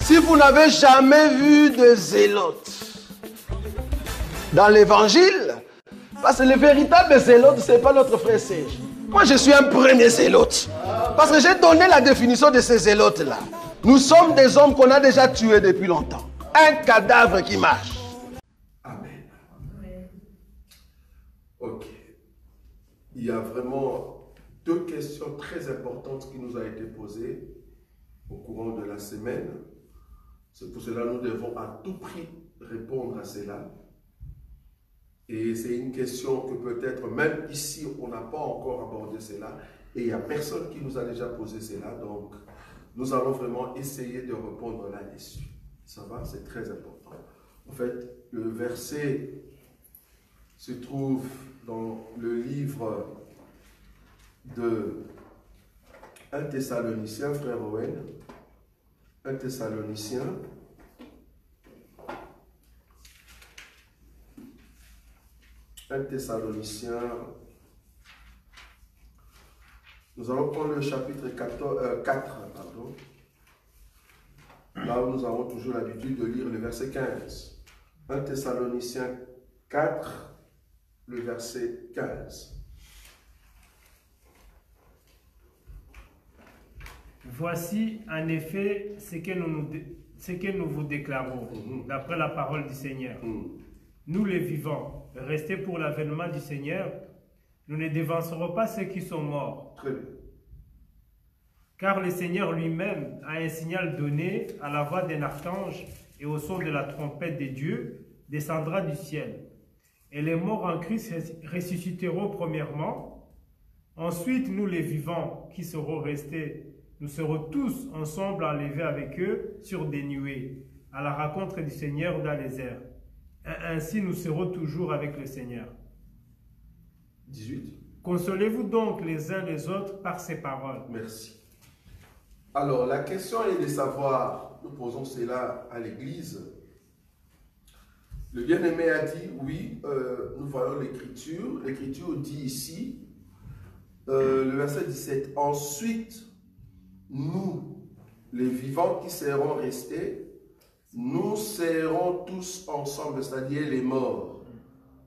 Si vous n'avez jamais vu de zélotes dans l'évangile, parce que le véritable zélote, ce n'est pas notre frère Serge. Moi, je suis un premier zélote. Parce que j'ai donné la définition de ces zélotes-là. Nous sommes des hommes qu'on a déjà tués depuis longtemps. Un cadavre qui marche. Amen. Ok. Il y a vraiment deux questions très importantes qui nous ont été posées au courant de la semaine. C'est pour cela que nous devons à tout prix répondre à cela. Et c'est une question que peut-être même ici, on n'a pas encore abordé cela. Et il n'y a personne qui nous a déjà posé cela. Donc, nous allons vraiment essayer de répondre là-dessus. Ça va? C'est très important. En fait, le verset se trouve dans le livre de 1 Thessaloniciens, frère Owen. 1 Thessaloniciens. Un Thessaloniciens. Nous allons prendre le chapitre 4, pardon. Là où nous avons toujours l'habitude de lire le verset 15. 1 Thessaloniciens 4, le verset 15. Voici en effet ce que nous vous déclarons, d'après la parole du Seigneur. Nous les vivants, restés pour l'avènement du Seigneur, nous ne dévancerons pas ceux qui sont morts. Très bien. Car le Seigneur lui-même a un signal donné à la voix d'un archange et au son de la trompette de Dieu, descendra du ciel. Et les morts en Christ ressusciteront premièrement. Ensuite, nous les vivants qui serons restés, nous serons tous ensemble enlevés avec eux sur des nuées, à la rencontre du Seigneur dans les airs. Ainsi, nous serons toujours avec le Seigneur. 18. Consolez-vous donc les uns les autres par ces paroles. Merci. Alors, la question est de savoir, nous posons cela à l'Église. Le bien-aimé a dit, oui, nous voyons l'Écriture. L'Écriture dit ici, le verset 17, ensuite, nous, les vivants qui seront restés, nous serons tous ensemble, c'est-à-dire les morts.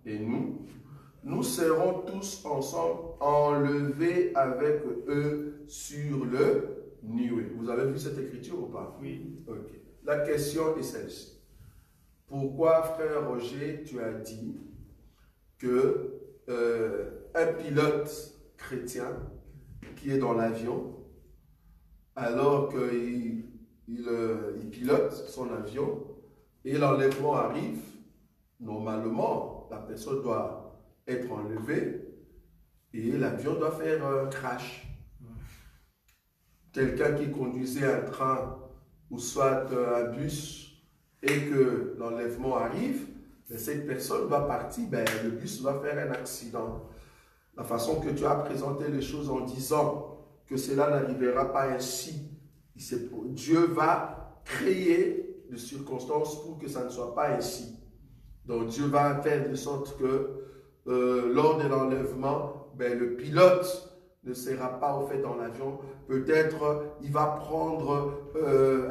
Et nous serons tous ensemble enlevés avec eux sur le nuée. Vous avez vu cette écriture ou pas? Oui. Ok. La question est celle-ci. Pourquoi, frère Roger, tu as dit que un pilote chrétien qui est dans l'avion, alors qu'il pilote son avion et l'enlèvement arrive, normalement, la personne doit être enlevée et l'avion doit faire un crash. Quelqu'un qui conduisait un train ou soit un bus et que l'enlèvement arrive, cette personne doit partir, le bus va faire un accident. La façon que tu as présenté les choses en disant que cela n'arrivera pas ainsi, Dieu va créer des circonstances pour que ça ne soit pas ainsi. Donc Dieu va faire de sorte que lors de l'enlèvement, le pilote ne sera pas au fait dans l'avion. Peut-être il va prendre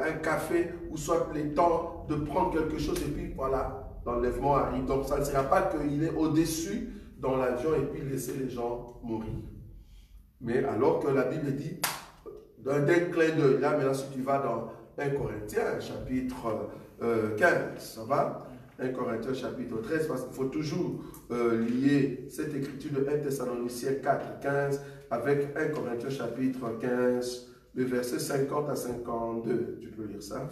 un café ou soit le temps de prendre quelque chose et puis voilà, l'enlèvement arrive. Donc ça ne sera pas qu'il est au-dessus dans l'avion et puis laisser les gens mourir. Mais alors que la Bible dit, d'un clin d'œil, là maintenant si tu vas dans 1 Corinthiens chapitre 15, ça va? 1 Corinthiens chapitre 13, parce qu'il faut toujours lier cette écriture de 1 Thessaloniciens 4, 15 avec 1 Corinthiens chapitre 15, le verset 50 à 52. Tu peux lire ça?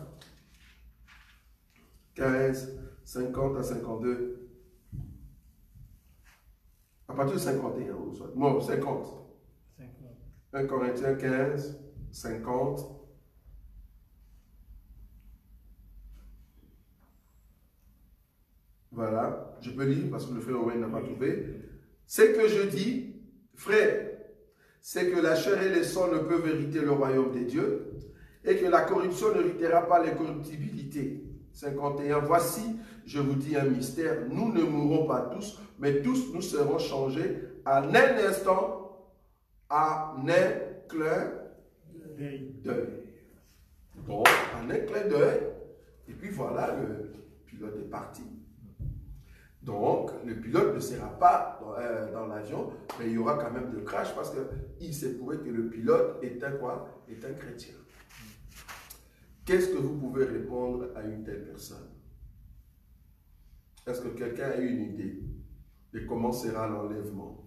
15, 50 à 52. À partir de 51, ou soit. Non, 50. 1 Corinthiens 15, 50. Voilà, je peux lire parce que le frère Owen n'a pas trouvé. Ce que je dis, frère, c'est que la chair et le sang ne peuvent hériter le royaume des dieux et que la corruption n'héritera pas l'incorruptibilité. 51. Voici, je vous dis un mystère, nous ne mourrons pas tous, mais tous nous serons changés en un instant, à un clin d'œil. Donc, en un clin d'œil, et puis voilà, le pilote est parti. Donc, le pilote ne sera pas dans l'avion, mais il y aura quand même de crash parce qu'il s'est prouvé que le pilote est un quoi? Est un chrétien. Qu'est-ce que vous pouvez répondre à une telle personne? Est-ce que quelqu'un a une idée de comment sera l'enlèvement?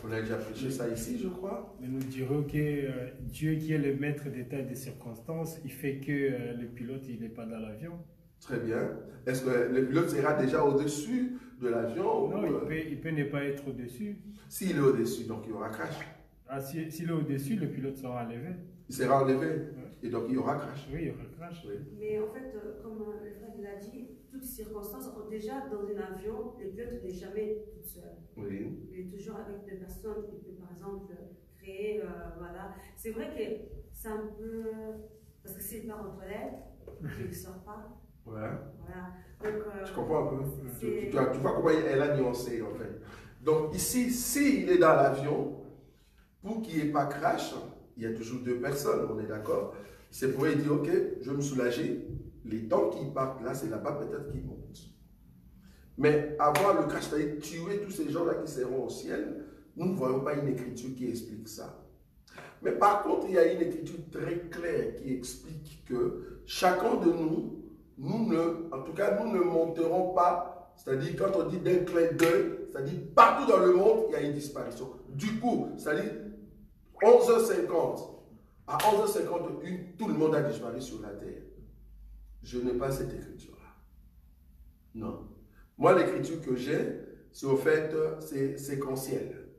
On a déjà prêché ça ici, je crois. Mais nous dirons que Dieu, qui est le maître des temps et des circonstances, il fait que le pilote, il n'est pas dans l'avion. Très bien. Est-ce que le pilote sera déjà au-dessus de l'avion? Non, il peut ne pas être au-dessus. S'il est au-dessus, donc il y aura crash. Ah, s'il est au-dessus, le pilote sera enlevé. Il sera enlevé. Ouais. Et donc il y aura crash. Oui, il y aura crash. Oui. Mais en fait, comme le frère l'a dit, toutes circonstances, déjà dans un avion, le pilote n'est jamais tout seul. Oui. Il est toujours avec des personnes qui peuvent par exemple créer, voilà. C'est vrai que c'est un peu, parce que s'il part aux toilettes, il ne sort pas. Ouais. Voilà. Donc, Je comprends un peu. c'est- Tu vois comment elle a nuancé en fait. Donc ici, s'il est dans l'avion, pour qu'il n'y ait pas crash, il y a toujours deux personnes, on est d'accord. C'est pour dire, ok, je vais me soulager. Les temps qui partent là, c'est là-bas peut-être qu'ils montent. Mais avoir le crash, c'est-à-dire tuer tous ces gens-là qui seront au ciel, nous ne voyons pas une écriture qui explique ça. Mais par contre, il y a une écriture très claire qui explique que chacun de nous, en tout cas, nous ne monterons pas, c'est-à-dire quand on dit d'un clin d'œil, c'est-à-dire partout dans le monde, il y a une disparition. Du coup, c'est-à-dire 11h50, à 11h51, tout le monde a disparu sur la terre. Je n'ai pas cette écriture-là. Non. Moi, l'écriture que j'ai, c'est au fait, c'est séquentiel.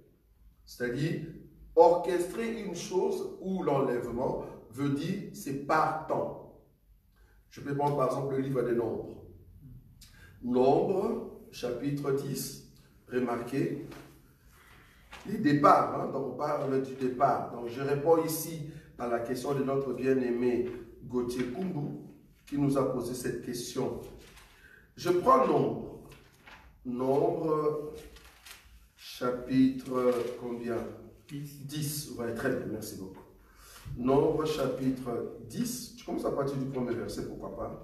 C'est-à-dire, orchestrer une chose où l'enlèvement veut dire c'est par temps. Je peux prendre par exemple le livre des Nombres. Nombres, chapitre 10, remarquez les départs, hein, donc on parle du départ. Donc je réponds ici à la question de notre bien-aimé Gauthier Kumbu qui nous a posé cette question. Je prends Nombre. Nombre, chapitre combien? 10. Ouais, très bien, merci beaucoup. Nombre, chapitre 10. Tu commences à partir du premier verset, pourquoi pas?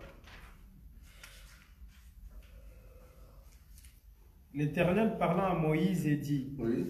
L'Éternel parlant à Moïse et dit, Oui.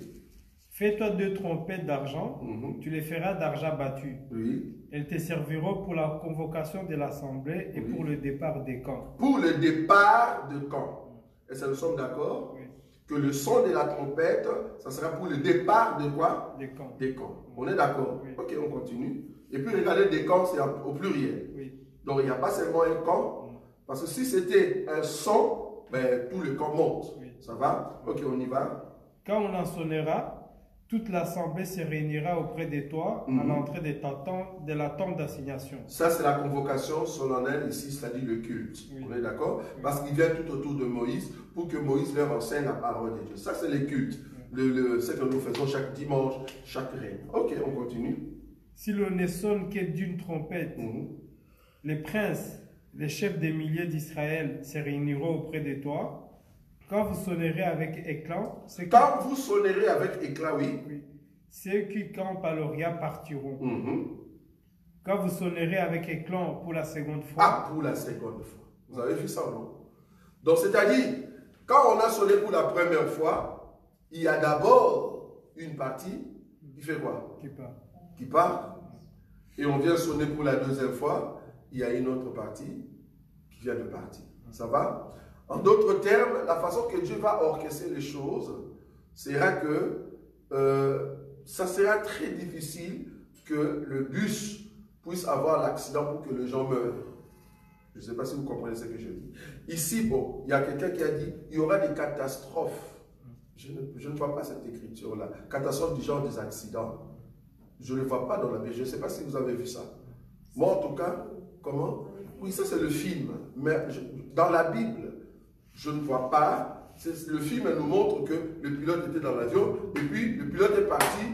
fais-toi 2 trompettes d'argent, tu les feras d'argent battu. Oui. Elles te serviront pour la convocation de l'assemblée et Oui. pour le départ des camps. Pour le départ de camp. Est-ce que nous sommes d'accord? Oui. Que le son de la trompette, ça sera pour le départ de quoi? Des camps. Des camps. On est d'accord? Oui. Ok, on continue. Et puis regardez, des camps, c'est au pluriel. Oui. Donc il n'y a pas seulement un camp. Parce que si c'était un son, ben, tout le camp monte. Oui. Ça va? Ok, on y va. Quand on en sonnera, toute l'assemblée se réunira auprès de toi à l'entrée de la tente d'assignation. Ça, c'est la convocation solennelle ici, c'est-à-dire le culte. Oui. On est d'accord? Oui. Parce qu'il vient tout autour de Moïse pour que Moïse leur enseigne la parole de Dieu. Ça, c'est le culte. Ce que nous faisons chaque dimanche, chaque règne. Ok, on continue. Si l'on ne sonne que d'une trompette, les princes, les chefs des milliers d'Israël se réuniront auprès de toi. Quand vous sonnerez avec éclat, Quand vous sonnerez avec éclat, oui. oui, ceux qui campent à l'Orient partiront. Mhm. Quand vous sonnerez avec éclat pour la seconde fois, Ah, pour la seconde fois. Vous avez vu ça, non? Donc, c'est-à-dire, quand on a sonné pour la première fois, il y a d'abord une partie qui fait quoi? qui part. Qui part. Et on vient sonner pour la deuxième fois, il y a une autre partie qui vient de partir. Ça va? En d'autres termes, la façon que Dieu va orchestrer les choses sera que ça sera très difficile que le bus puisse avoir l'accident pour que les gens meurent. Je ne sais pas si vous comprenez ce que je dis. Ici, bon, il y a quelqu'un qui a dit il y aura des catastrophes. Je ne vois pas cette écriture-là. Catastrophes du genre des accidents. Je ne le vois pas dans la Bible. Je ne sais pas si vous avez vu ça. Moi, en tout cas, comment? Oui, ça c'est le film. Mais dans la Bible, je ne vois pas. Le film nous montre que le pilote était dans l'avion et puis le pilote est parti.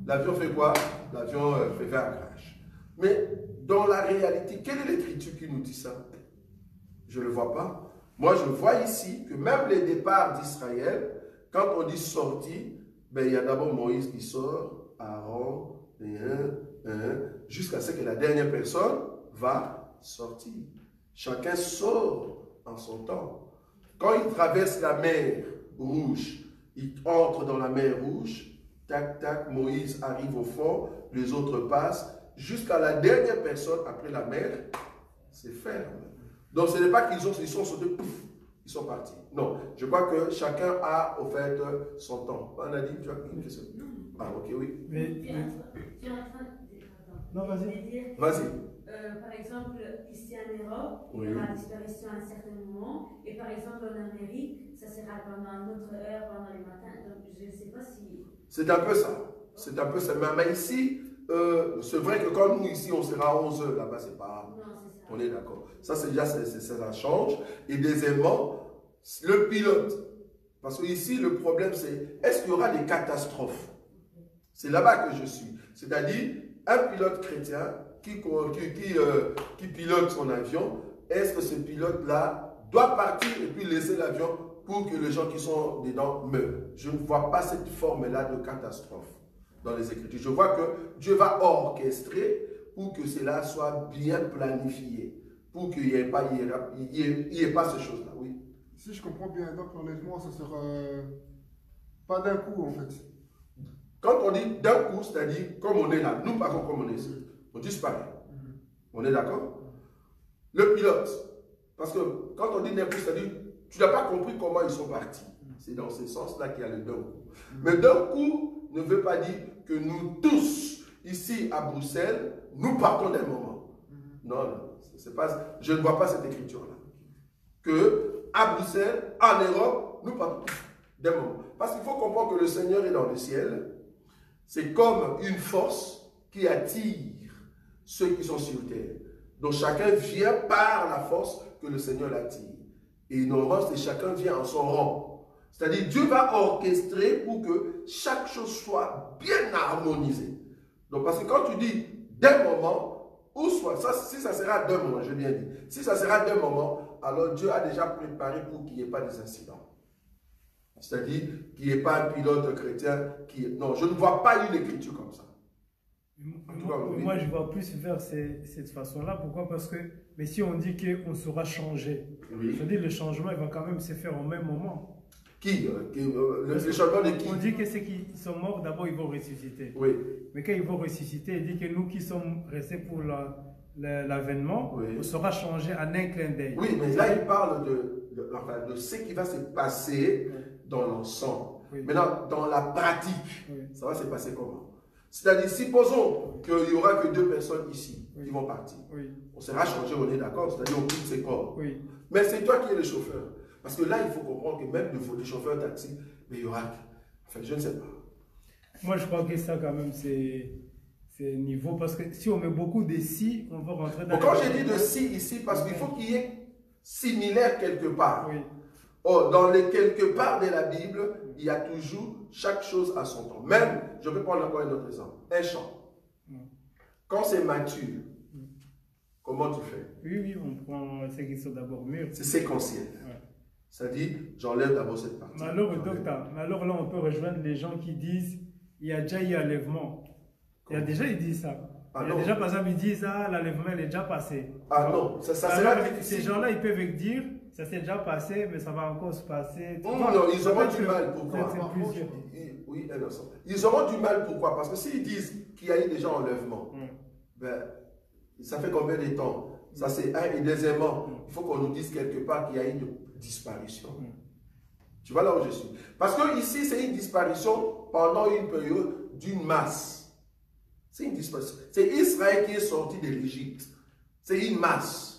L'avion fait quoi? L'avion fait un crash. Mais dans la réalité, quelle est l'écriture qui nous dit ça? Je ne le vois pas. Moi, je vois ici que même les départs d'Israël, quand on dit sortie, ben, il y a d'abord Moïse qui sort, Aaron, jusqu'à ce que la dernière personne va sortir. Chacun sort en son temps. Quand il traverse la mer Rouge, il entre dans la mer Rouge, tac, tac, Moïse arrive au fond, les autres passent, jusqu'à la dernière personne après la mer, c'est ferme. Donc ce n'est pas qu'ils sont sautés, pouf, ils sont partis. Non, je crois que chacun a au fait son temps. On a dit, tu as une question? Ah, ok, oui. Tu es en train de... Non, vas-y. Vas-y. Par exemple, ici en Europe, Oui. il y aura une disparition à un certain moment. Et par exemple, en Amérique, ça sera pendant une autre heure, pendant le matin. Donc, je ne sais pas si... C'est un peu ça. C'est un peu ça. Mais ici, c'est vrai que quand nous, ici, on sera à 11 h, là-bas, c'est pas... Non, c'est ça. On est d'accord. Ça, c'est déjà, ça change. Et deuxièmement, le pilote. Parce que ici, le problème, c'est est-ce qu'il y aura des catastrophes? C'est là-bas que je suis. C'est-à-dire, un pilote chrétien qui pilote son avion, est-ce que ce pilote-là doit partir et puis laisser l'avion pour que les gens qui sont dedans meurent? Je ne vois pas cette forme-là de catastrophe dans les Écritures. Je vois que Dieu va orchestrer pour que cela soit bien planifié, pour qu'il n'y ait pas, ces choses-là. Oui. Si je comprends bien, donc l'enlèvement, ça sera pas d'un coup en fait. Quand on dit d'un coup, c'est-à-dire comme on est là, nous par contre comme on est ici, on disparaît. On est d'accord? Le pilote, parce que quand on dit d'un coup, c'est-à-dire tu n'as pas compris comment ils sont partis. C'est dans ce sens-là qu'il y a le d'un coup. Mais d'un coup ne veut pas dire que nous tous, ici à Bruxelles, nous partons d'un moment. Non, non, pas, je ne vois pas cette écriture-là. Que à Bruxelles, en Europe, nous partons d'un moment. Parce qu'il faut comprendre que le Seigneur est dans le ciel. C'est comme une force qui attire ceux qui sont sur terre. Donc chacun vient par la force que le Seigneur l'attire. Et normalement, c'est chacun vient en son rang. C'est-à-dire Dieu va orchestrer pour que chaque chose soit bien harmonisée. Donc parce que quand tu dis d'un moment, ou soit, ça, si ça sera d'un moment, je viens dire, si ça sera d'un moment, alors Dieu a déjà préparé pour qu'il n'y ait pas des incidents. C'est-à-dire qu'il n'y ait pas un pilote chrétien qui... Non, je ne vois pas une écriture comme ça. Moi, je vois plus vers cette façon-là. Pourquoi? Parce que, mais si on dit qu'on sera changé, oui. Je dis le changement, il va quand même se faire au même moment. Le changement de qui? On dit que ceux qui sont morts, d'abord, ils vont ressusciter. Oui. Mais quand ils vont ressusciter, il dit que nous qui sommes restés pour l'avènement, oui. On sera changé en un clin d'œil. Oui, mais là, il parle de ce qui va se passer dans l'ensemble. Oui. Maintenant, dans la pratique, oui. Ça va se passer comment? C'est-à-dire, supposons qu'il n'y aura que 2 personnes ici qui vont partir. Oui. On sera changé, on est d'accord, c'est-à-dire on quitte ses corps. Oui. Mais c'est toi qui es le chauffeur. Parce que là, il faut comprendre que même des chauffeurs taxi, mais il y aura... Enfin, je ne sais pas. Moi, je crois que ça, quand même, c'est niveau. Parce que si on met beaucoup de si, on va rentrer dans... Quand j'ai dit de si ici, parce qu'il faut qu'il y ait similaire quelque part. Oui. Or, dans les quelque part de la Bible, il y a toujours chaque chose à son temps. Même, je peux prendre encore un autre exemple. Un champ. Quand c'est mature, comment tu fais? Oui, on prend ceux qui sont d'abord mûrs. C'est séquentiel. Ouais. Ça dit, j'enlève d'abord cette partie. Mais alors, là, on peut rejoindre les gens qui disent, il y a déjà eu enlèvement. Il y a déjà, ils disent ça. Il y a déjà, par exemple, ils disent, l'enlèvement, il est déjà passé. Ah non, ça sera difficile. Ces gens-là, ils peuvent dire, ça s'est déjà passé, mais ça va encore se passer. Non, ils auront du mal. Pourquoi? Oui, ils auront du mal. Pourquoi? Parce que s'ils disent qu'il y a eu déjà enlèvement, ben, ça fait combien de temps? Ça, c'est un. Et deuxièmement, il faut qu'on nous dise quelque part qu'il y a eu une disparition. Tu vois là où je suis? Parce que ici, c'est une disparition pendant une période d'une masse. C'est une disparition. C'est Israël qui est sorti de l'Égypte. C'est une masse.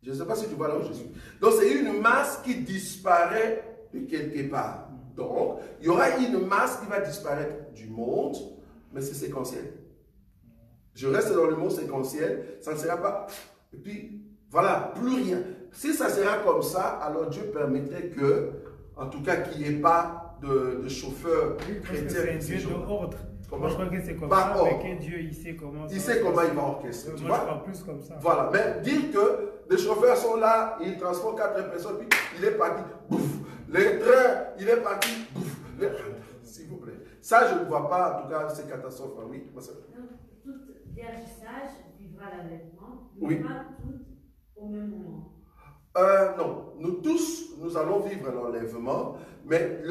Je ne sais pas si tu vois là où je suis. Donc, c'est une masse qui disparaît de quelque part. Donc, il y aura une masse qui va disparaître du monde, mais c'est séquentiel. Je reste dans le mot séquentiel, ça ne sera pas... Et puis, voilà, plus rien. Si ça sera comme ça, alors Dieu permettrait que, en tout cas, qu'il n'y ait pas de chauffeur chrétien. C'est Dieu de ordre. Moi, je crois que c'est comme ça, mais que Dieu, il sait comment... Il sait comment il va orchestrer. Moi, je parle plus comme ça. Voilà, mais dire que les chauffeurs sont là, ils transportent 4 personnes, puis il est parti, bouf. Les trains, il est parti, bouf. S'il vous plaît. Ça, je ne vois pas, en tout cas, ces catastrophes. Oui, vierge vivra l'enlèvement, Oui. mais pas toutes au même moment. Non, nous tous, nous allons vivre l'enlèvement, mais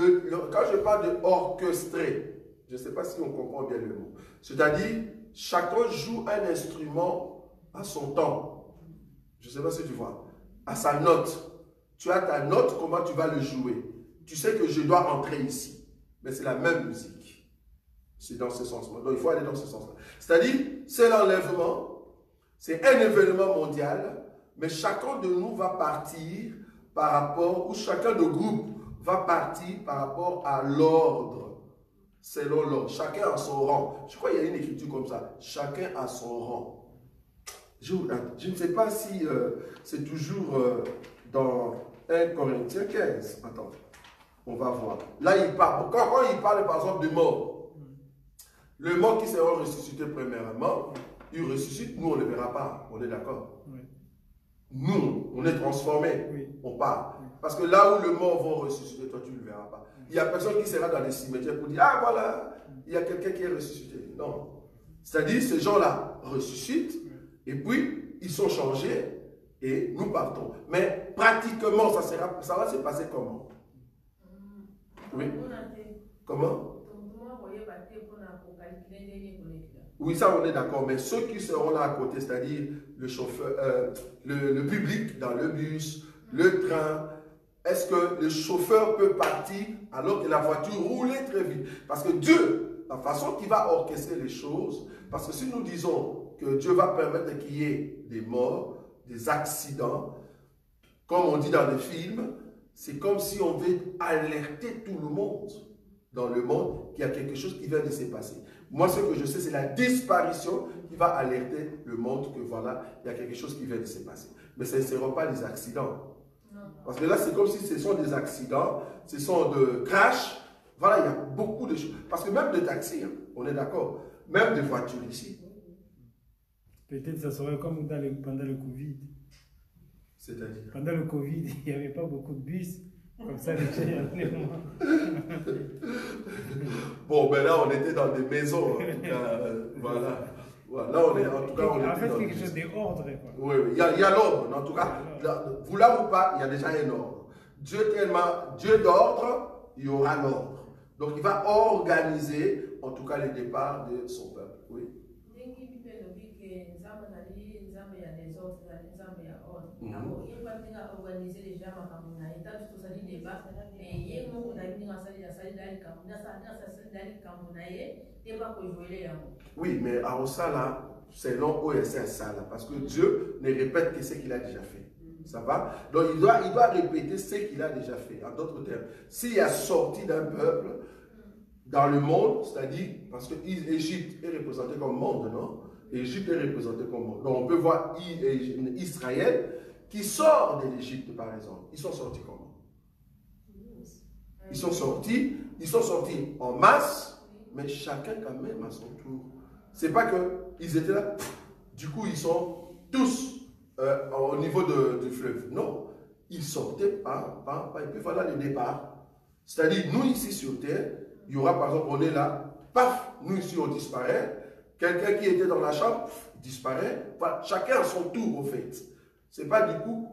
quand je parle de orchestré, je ne sais pas si on comprend bien le mot, c'est-à-dire chacun joue un instrument à son temps. Je ne sais pas si tu vois, à sa note. Tu as ta note, comment tu vas le jouer. Tu sais que je dois entrer ici, mais c'est la même musique. C'est dans ce sens-là. Donc il faut aller dans ce sens-là. C'est-à-dire, c'est l'enlèvement, c'est un événement mondial, mais chacun de nous va partir par rapport, ou chacun de groupe va partir par rapport à l'ordre. Selon l'ordre. Chacun a son rang. Je crois qu'il y a une écriture comme ça. Chacun a son rang. Je ne sais pas si c'est toujours dans 1 Corinthiens 15. Attends, on va voir. Là, il parle. Quand il parle par exemple de mort, le mort qui sera ressuscité premièrement, il ressuscite, nous on ne le verra pas. On est d'accord? Oui. Nous, on est transformés. Oui. On part. Parce que là où le mort va ressusciter, toi tu ne le verras pas. Il n'y a personne qui sera dans les cimetières pour dire, ah voilà, il y a quelqu'un qui est ressuscité. Non. C'est-à-dire, ces gens-là ressuscitent, et puis ils sont changés, et nous partons. Mais pratiquement, ça va se passer comment? Oui. Comment? Oui, ça on est d'accord, mais ceux qui seront là à côté, c'est-à-dire le chauffeur, le public dans le bus, le train, est-ce que le chauffeur peut partir alors que la voiture roulait très vite? Parce que Dieu, la façon qu'il va orchestrer les choses, parce que si nous disons que Dieu va permettre qu'il y ait des morts, des accidents, comme on dit dans les films, c'est comme si on veut alerter tout le monde dans le monde qu'il y a quelque chose qui vient de se passer. Moi, ce que je sais, c'est la disparition qui va alerter le monde que voilà, il y a quelque chose qui vient de se passer. Mais ce ne seront pas les accidents. Non. Parce que là, c'est comme si ce sont des accidents, ce sont des crashs. Voilà, il y a beaucoup de choses. Parce que même des taxis, hein, on est d'accord, même des voitures ici. Peut-être que ça serait comme pendant le Covid. C'est-à-dire? Pendant le Covid, il n'y avait pas beaucoup de bus. Comme ça, les gens allaient moins. Bon, ben là, on était dans des maisons. En tout cas, voilà. Là, on est, en tout cas, on en était fait, dans quelque chose d'ordre. Oui, oui. Il y a l'ordre. En tout cas, vouloir ou pas, il y a déjà un ordre. Dieu d'ordre, il y aura l'ordre. Donc, il va organiser, en tout cas, les départs de son peuple. Oui. Organiser les gens oui, mais à Osala, c'est long OSS ça parce que Dieu ne répète que ce qu'il a déjà fait. Ça va? Donc il doit répéter ce qu'il a déjà fait. En d'autres termes, s'il a sorti d'un peuple dans le monde, c'est-à-dire, parce que l'Égypte est représentée comme monde, non? L'Égypte est représentée comme monde. Donc on peut voir Israël qui sort de l'Égypte, par exemple. Ils sont sortis comment? Ils sont sortis en masse, mais chacun quand même à son tour. C'est pas qu'ils étaient là, du coup ils sont tous au niveau du fleuve. Non, ils sortaient par, et puis voilà le départ. C'est-à-dire, nous ici sur terre, il y aura par exemple, on est là, paf, nous ici on disparaît. Quelqu'un qui était dans la chambre disparaît. Voilà, chacun à son tour au fait. C'est pas du coup,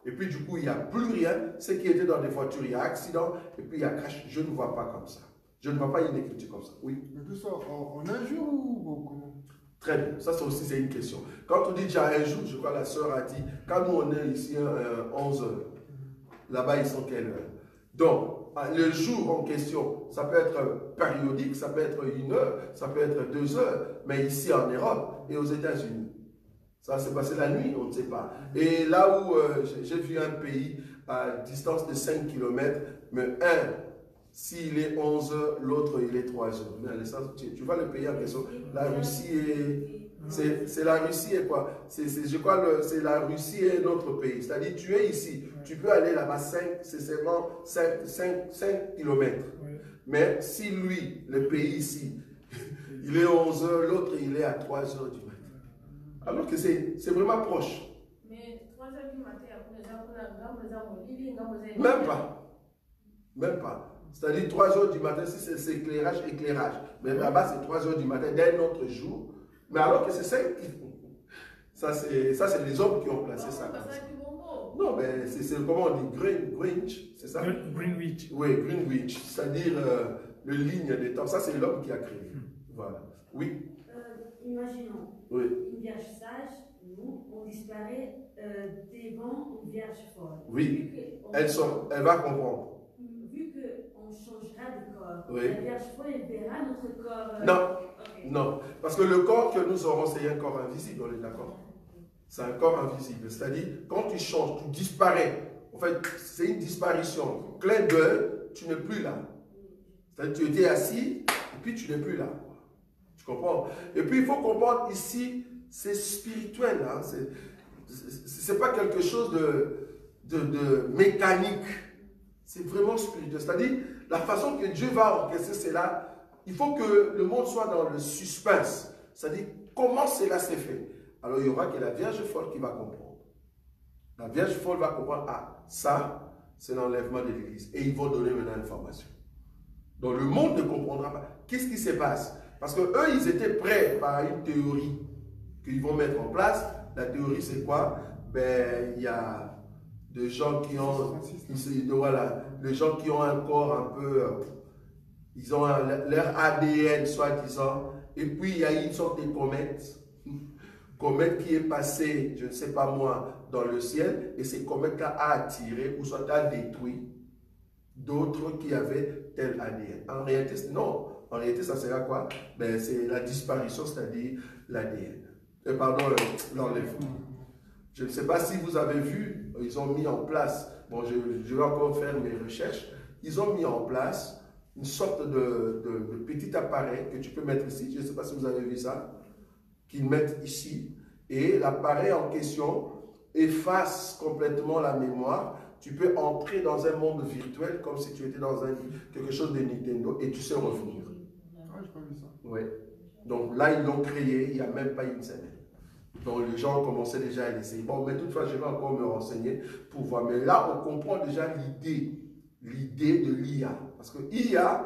et puis du coup il n'y a plus rien. Ceux qui étaient dans des voitures, il y a accident, et puis il y a crash. Je ne vois pas comme ça. Je ne vois pas une écriture comme ça. Oui. Mais tout ça en un jour ou comment? Très bien. Ça aussi c'est une question. Quand on dit déjà un jour, je crois la sœur a dit, quand nous on est ici 11 heures, là-bas ils sont quelle heure? Donc, le jour en question, ça peut être périodique, ça peut être 1 heure, ça peut être 2 heures, mais ici en Europe et aux États-Unis. Ça s'est passé la nuit, on ne sait pas. Et là où j'ai vu un pays à distance de 5 km, mais s'il est 11 heures, l'autre il est 3 heures. Mais tu vois le pays en question, la Russie est... C'est la Russie et quoi? Je crois c'est la Russie et notre pays. C'est-à-dire tu es ici, tu peux aller là-bas c'est seulement 5 km. Mais si lui, le pays ici, il est 11 heures, l'autre il est à 3 heures du matin. Alors que c'est vraiment proche. Mais 3 heures du matin, même pas. Même pas. C'est-à-dire 3 heures du matin, si c'est éclairage. Mais là-bas, c'est 3 heures du matin d'un autre jour. Mais alors que c'est ça qui... Ça, c'est les hommes qui ont placé ça. Non, mais c'est comment on dit Greenwich, c'est ça? Greenwich. Oui, Greenwich, c'est-à-dire le ligne des temps. Ça, c'est l'homme qui a créé. Voilà. Oui. Imaginons, Oui. une vierge sage, nous, on disparaît devant une vierge folle. Oui. Elle va comprendre. Vu qu'on changera de corps, Oui. la vierge folle, elle verra notre corps. Non. Okay. Non. Parce que le corps que nous aurons, c'est un corps invisible, on est d'accord? C'est un corps invisible. C'est-à-dire, quand tu changes, tu disparais. En fait, c'est une disparition. Clin d'œil, tu n'es plus là. C'est-à-dire, tu étais assis, et puis tu n'es plus là. Tu comprends? Et puis, il faut comprendre ici, c'est spirituel. Hein? C'est pas quelque chose de mécanique. C'est vraiment spirituel. C'est-à-dire, la façon que Dieu va orchestrer cela, il faut que le monde soit dans le suspense. C'est-à-dire, comment cela s'est fait? Alors, il y aura que la Vierge folle qui va comprendre. La Vierge folle va comprendre, ah, ça, c'est l'enlèvement de l'Église. Et ils vont donner maintenant l'information. Donc, le monde ne comprendra pas. Qu'est-ce qui se passe? Parce que eux, ils étaient prêts par une théorie qu'ils vont mettre en place. La théorie, c'est quoi? Ben, il y a des gens qui ont, voilà, les gens qui ont un corps un peu, ils ont leur ADN, soi-disant, et puis il y a une sorte de comète qui est passée, je ne sais pas moi, dans le ciel, et cette comète-là a attiré, ou soit a détruit d'autres qui avaient tel ADN. En réalité, non. En réalité, ça sera quoi? Ben, c'est la disparition, c'est-à-dire l'ADN. Pardon, l'enlèvement. Je ne sais pas si vous avez vu, ils ont mis en place, bon, je vais encore faire mes recherches, ils ont mis en place une sorte de petit appareil que tu peux mettre ici, je ne sais pas si vous avez vu ça, qu'ils mettent ici, et l'appareil en question efface complètement la mémoire. Tu peux entrer dans un monde virtuel comme si tu étais dans quelque chose de Nintendo et tu sais revenir. Ah, j'ai pas vu ça. Oui. Donc là, ils l'ont créé il n'y a même pas une semaine. Donc les gens ont commencé déjà à l'essayer. Bon, mais toutefois, je vais encore me renseigner pour voir. Mais là, on comprend déjà l'idée de l'IA. Parce que l'IA,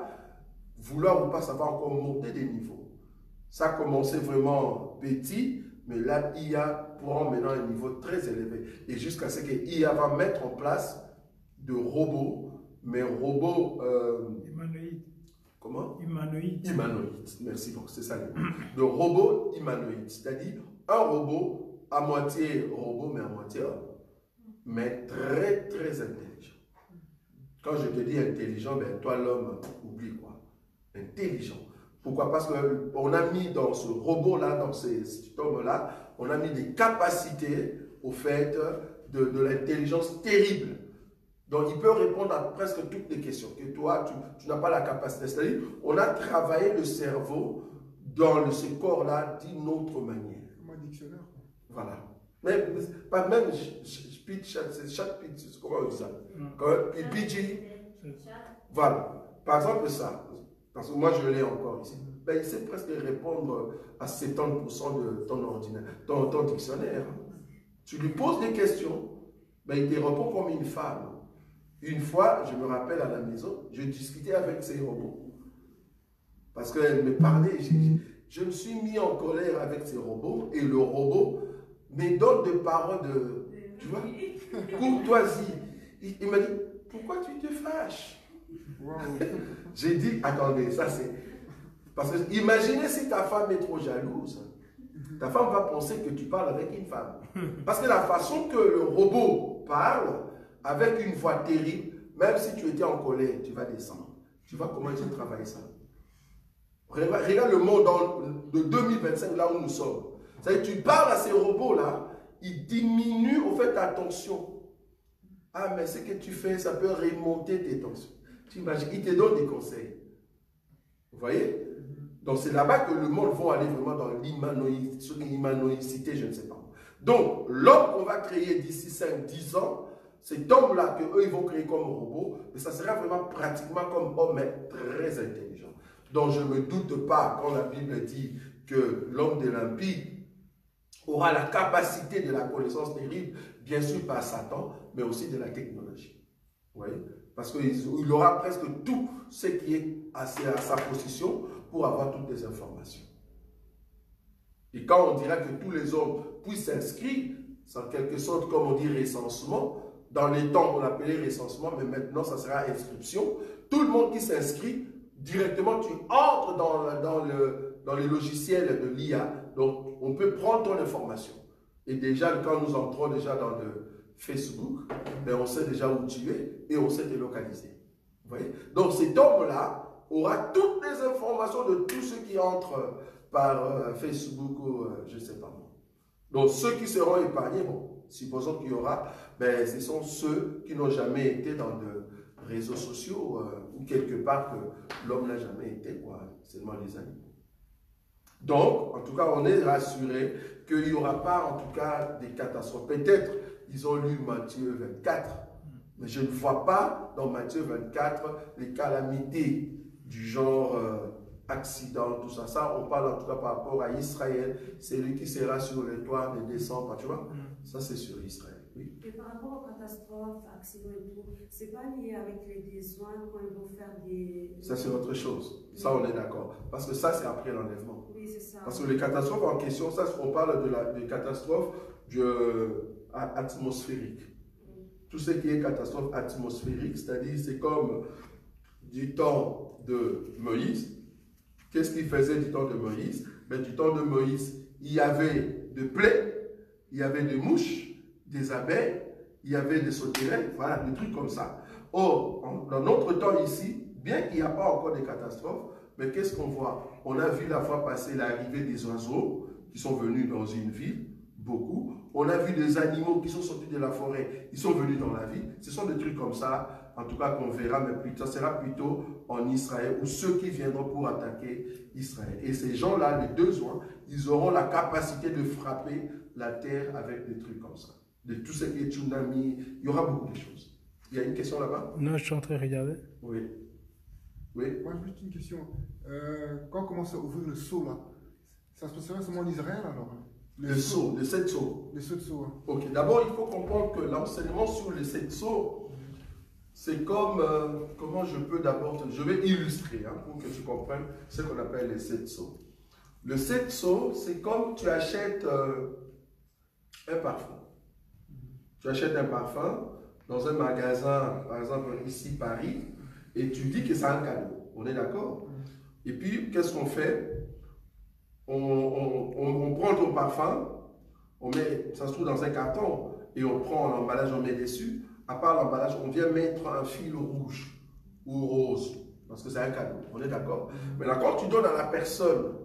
vouloir ou pas, ça va encore monter des niveaux. Ça a commencé vraiment petit, mais là, l'IA prend maintenant un niveau très élevé. Et jusqu'à ce que l'IA va mettre en place de robots, mais robots... Humanoïdes. Comment? Humanoïdes. Humanoïdes, merci beaucoup, c'est ça. De robots humanoïdes, c'est-à-dire un robot à moitié robot, mais à moitié homme. Mais très, très intelligent. Quand je te dis intelligent, ben toi l'homme, oublie quoi. Intelligent. Pourquoi? Parce qu'on a mis dans ce robot-là, dans cet homme-là, on a mis des capacités au fait de l'intelligence terrible. Donc, il peut répondre à presque toutes les questions que toi, tu n'as pas la capacité. C'est-à-dire, on a travaillé le cerveau dans ce corps-là d'une autre manière. Comme un dictionnaire. Voilà. Pas même chaque pitch, comment on dit ça? Pitchy. Voilà. Par exemple, ça. Parce que moi, je l'ai encore ici. Ben, il sait presque répondre à 70% de ton dictionnaire. Tu lui poses des questions, ben, il te répond comme une femme. Une fois, je me rappelle à la maison, je discutais avec ces robots. Parce qu'elle me parlait, je me suis mis en colère avec ces robots, et le robot me donne des paroles de, tu vois, courtoisie. Il m'a dit, pourquoi tu te fâches? Wow. J'ai dit, attendez, ça c'est... Parce que imaginez si ta femme est trop jalouse, ta femme va penser que tu parles avec une femme. Parce que la façon que le robot parle, avec une voix terrible, même si tu étais en colère, tu vas descendre. Tu vois comment ils ont travaillé ça. Regarde le monde de 2025, là où nous sommes. C'est-à-dire tu parles à ces robots-là, ils diminuent au fait ta tension. Ah, mais ce que tu fais, ça peut remonter tes tensions. Tu imagines, ils te donnent des conseils. Vous voyez? Donc c'est là-bas que le monde va aller vraiment dans l'humanoïcité, je ne sais pas. Donc, l'homme qu'on va créer d'ici 5-10 ans, cet homme-là qu'eux, ils vont créer comme robot, mais ça sera vraiment pratiquement comme homme, mais très intelligent. Donc, je ne me doute pas quand la Bible dit que l'homme de l'impie aura la capacité de la connaissance terrible, bien sûr par Satan, mais aussi de la technologie. Vous voyez? Parce qu'il aura presque tout ce qui est à sa position pour avoir toutes les informations. Et quand on dira que tous les hommes puissent s'inscrire, c'est en quelque sorte, comme on dit, recensement. Dans les temps, on appelait recensement, mais maintenant, ça sera inscription. Tout le monde qui s'inscrit, directement, tu entres dans le logiciel de l'IA. Donc, on peut prendre ton information. Et déjà, quand nous entrons déjà dans le Facebook, ben, on sait déjà où tu es et on sait te localiser. Vous voyez? Donc, cet homme-là aura toutes les informations de tous ceux qui entrent par Facebook ou je ne sais pas moi. Donc, ceux qui seront épargnés, bon, supposons qu'il y aura, ben, ce sont ceux qui n'ont jamais été dans de réseaux sociaux ou quelque part que l'homme n'a jamais été, quoi, seulement les animaux. Donc, en tout cas, on est rassuré qu'il n'y aura pas, en tout cas, des catastrophes. Peut-être, ils ont lu Matthieu 24, mais je ne vois pas dans Matthieu 24 les calamités du genre accident, tout ça. Ça, on parle en tout cas par rapport à Israël. C'est lui qui sera sur le toit ne descend pas, tu vois. Ça, c'est sur Israël. Oui. Et par rapport aux catastrophes, accidents et tout, c'est pas lié avec les besoins quand ils vont faire des... Ça, c'est autre chose. Ça, on est d'accord. Parce que ça, c'est après l'enlèvement. Oui, c'est ça. Parce que les catastrophes en question, ça, on parle des catastrophes atmosphériques. Tout ce qui est catastrophe atmosphérique, c'est-à-dire, c'est comme du temps de Moïse. Qu'est-ce qu'il faisait du temps de Moïse? Ben, du temps de Moïse, il y avait des plaies, il y avait des mouches, des abeilles, il y avait des sauterelles, voilà, des trucs comme ça. Or, dans notre temps ici, bien qu'il n'y a pas encore de catastrophes, mais qu'est-ce qu'on voit? On a vu la fois passer l'arrivée des oiseaux qui sont venus dans une ville, beaucoup. On a vu des animaux qui sont sortis de la forêt, ils sont venus dans la ville. Ce sont des trucs comme ça, en tout cas qu'on verra, mais ça sera plutôt en Israël, ou ceux qui viendront pour attaquer Israël. Et ces gens-là, les deux oies, ils auront la capacité de frapper la terre avec des trucs comme ça. De tout ce qui est tsunami, il y aura beaucoup de choses. Il y a une question là-bas? Non, je suis en train de regarder. Oui. Oui. Moi, juste une question. Quand on commence à ouvrir le seau, là, ça se passerait seulement en Israël, alors? Le seau, les 7 seaux. Les seaux de seau, hein. Ok, d'abord, il faut comprendre que l'enseignement sur les 7 seaux, c'est comme, comment je peux d'abord, je vais illustrer, hein, pour que tu comprennes ce qu'on appelle les 7 seaux. Le 7 seaux, c'est comme tu achètes un parfum. Tu achètes un parfum dans un magasin, par exemple ici Paris, et tu dis que c'est un cadeau. On est d'accord? Et puis, qu'est-ce qu'on fait? On prend ton parfum, on met, ça se trouve dans un carton, et on prend l'emballage, on met dessus. À part l'emballage, on vient mettre un fil rouge ou rose, parce que c'est un cadeau. On est d'accord? Maintenant, quand tu donnes à la personne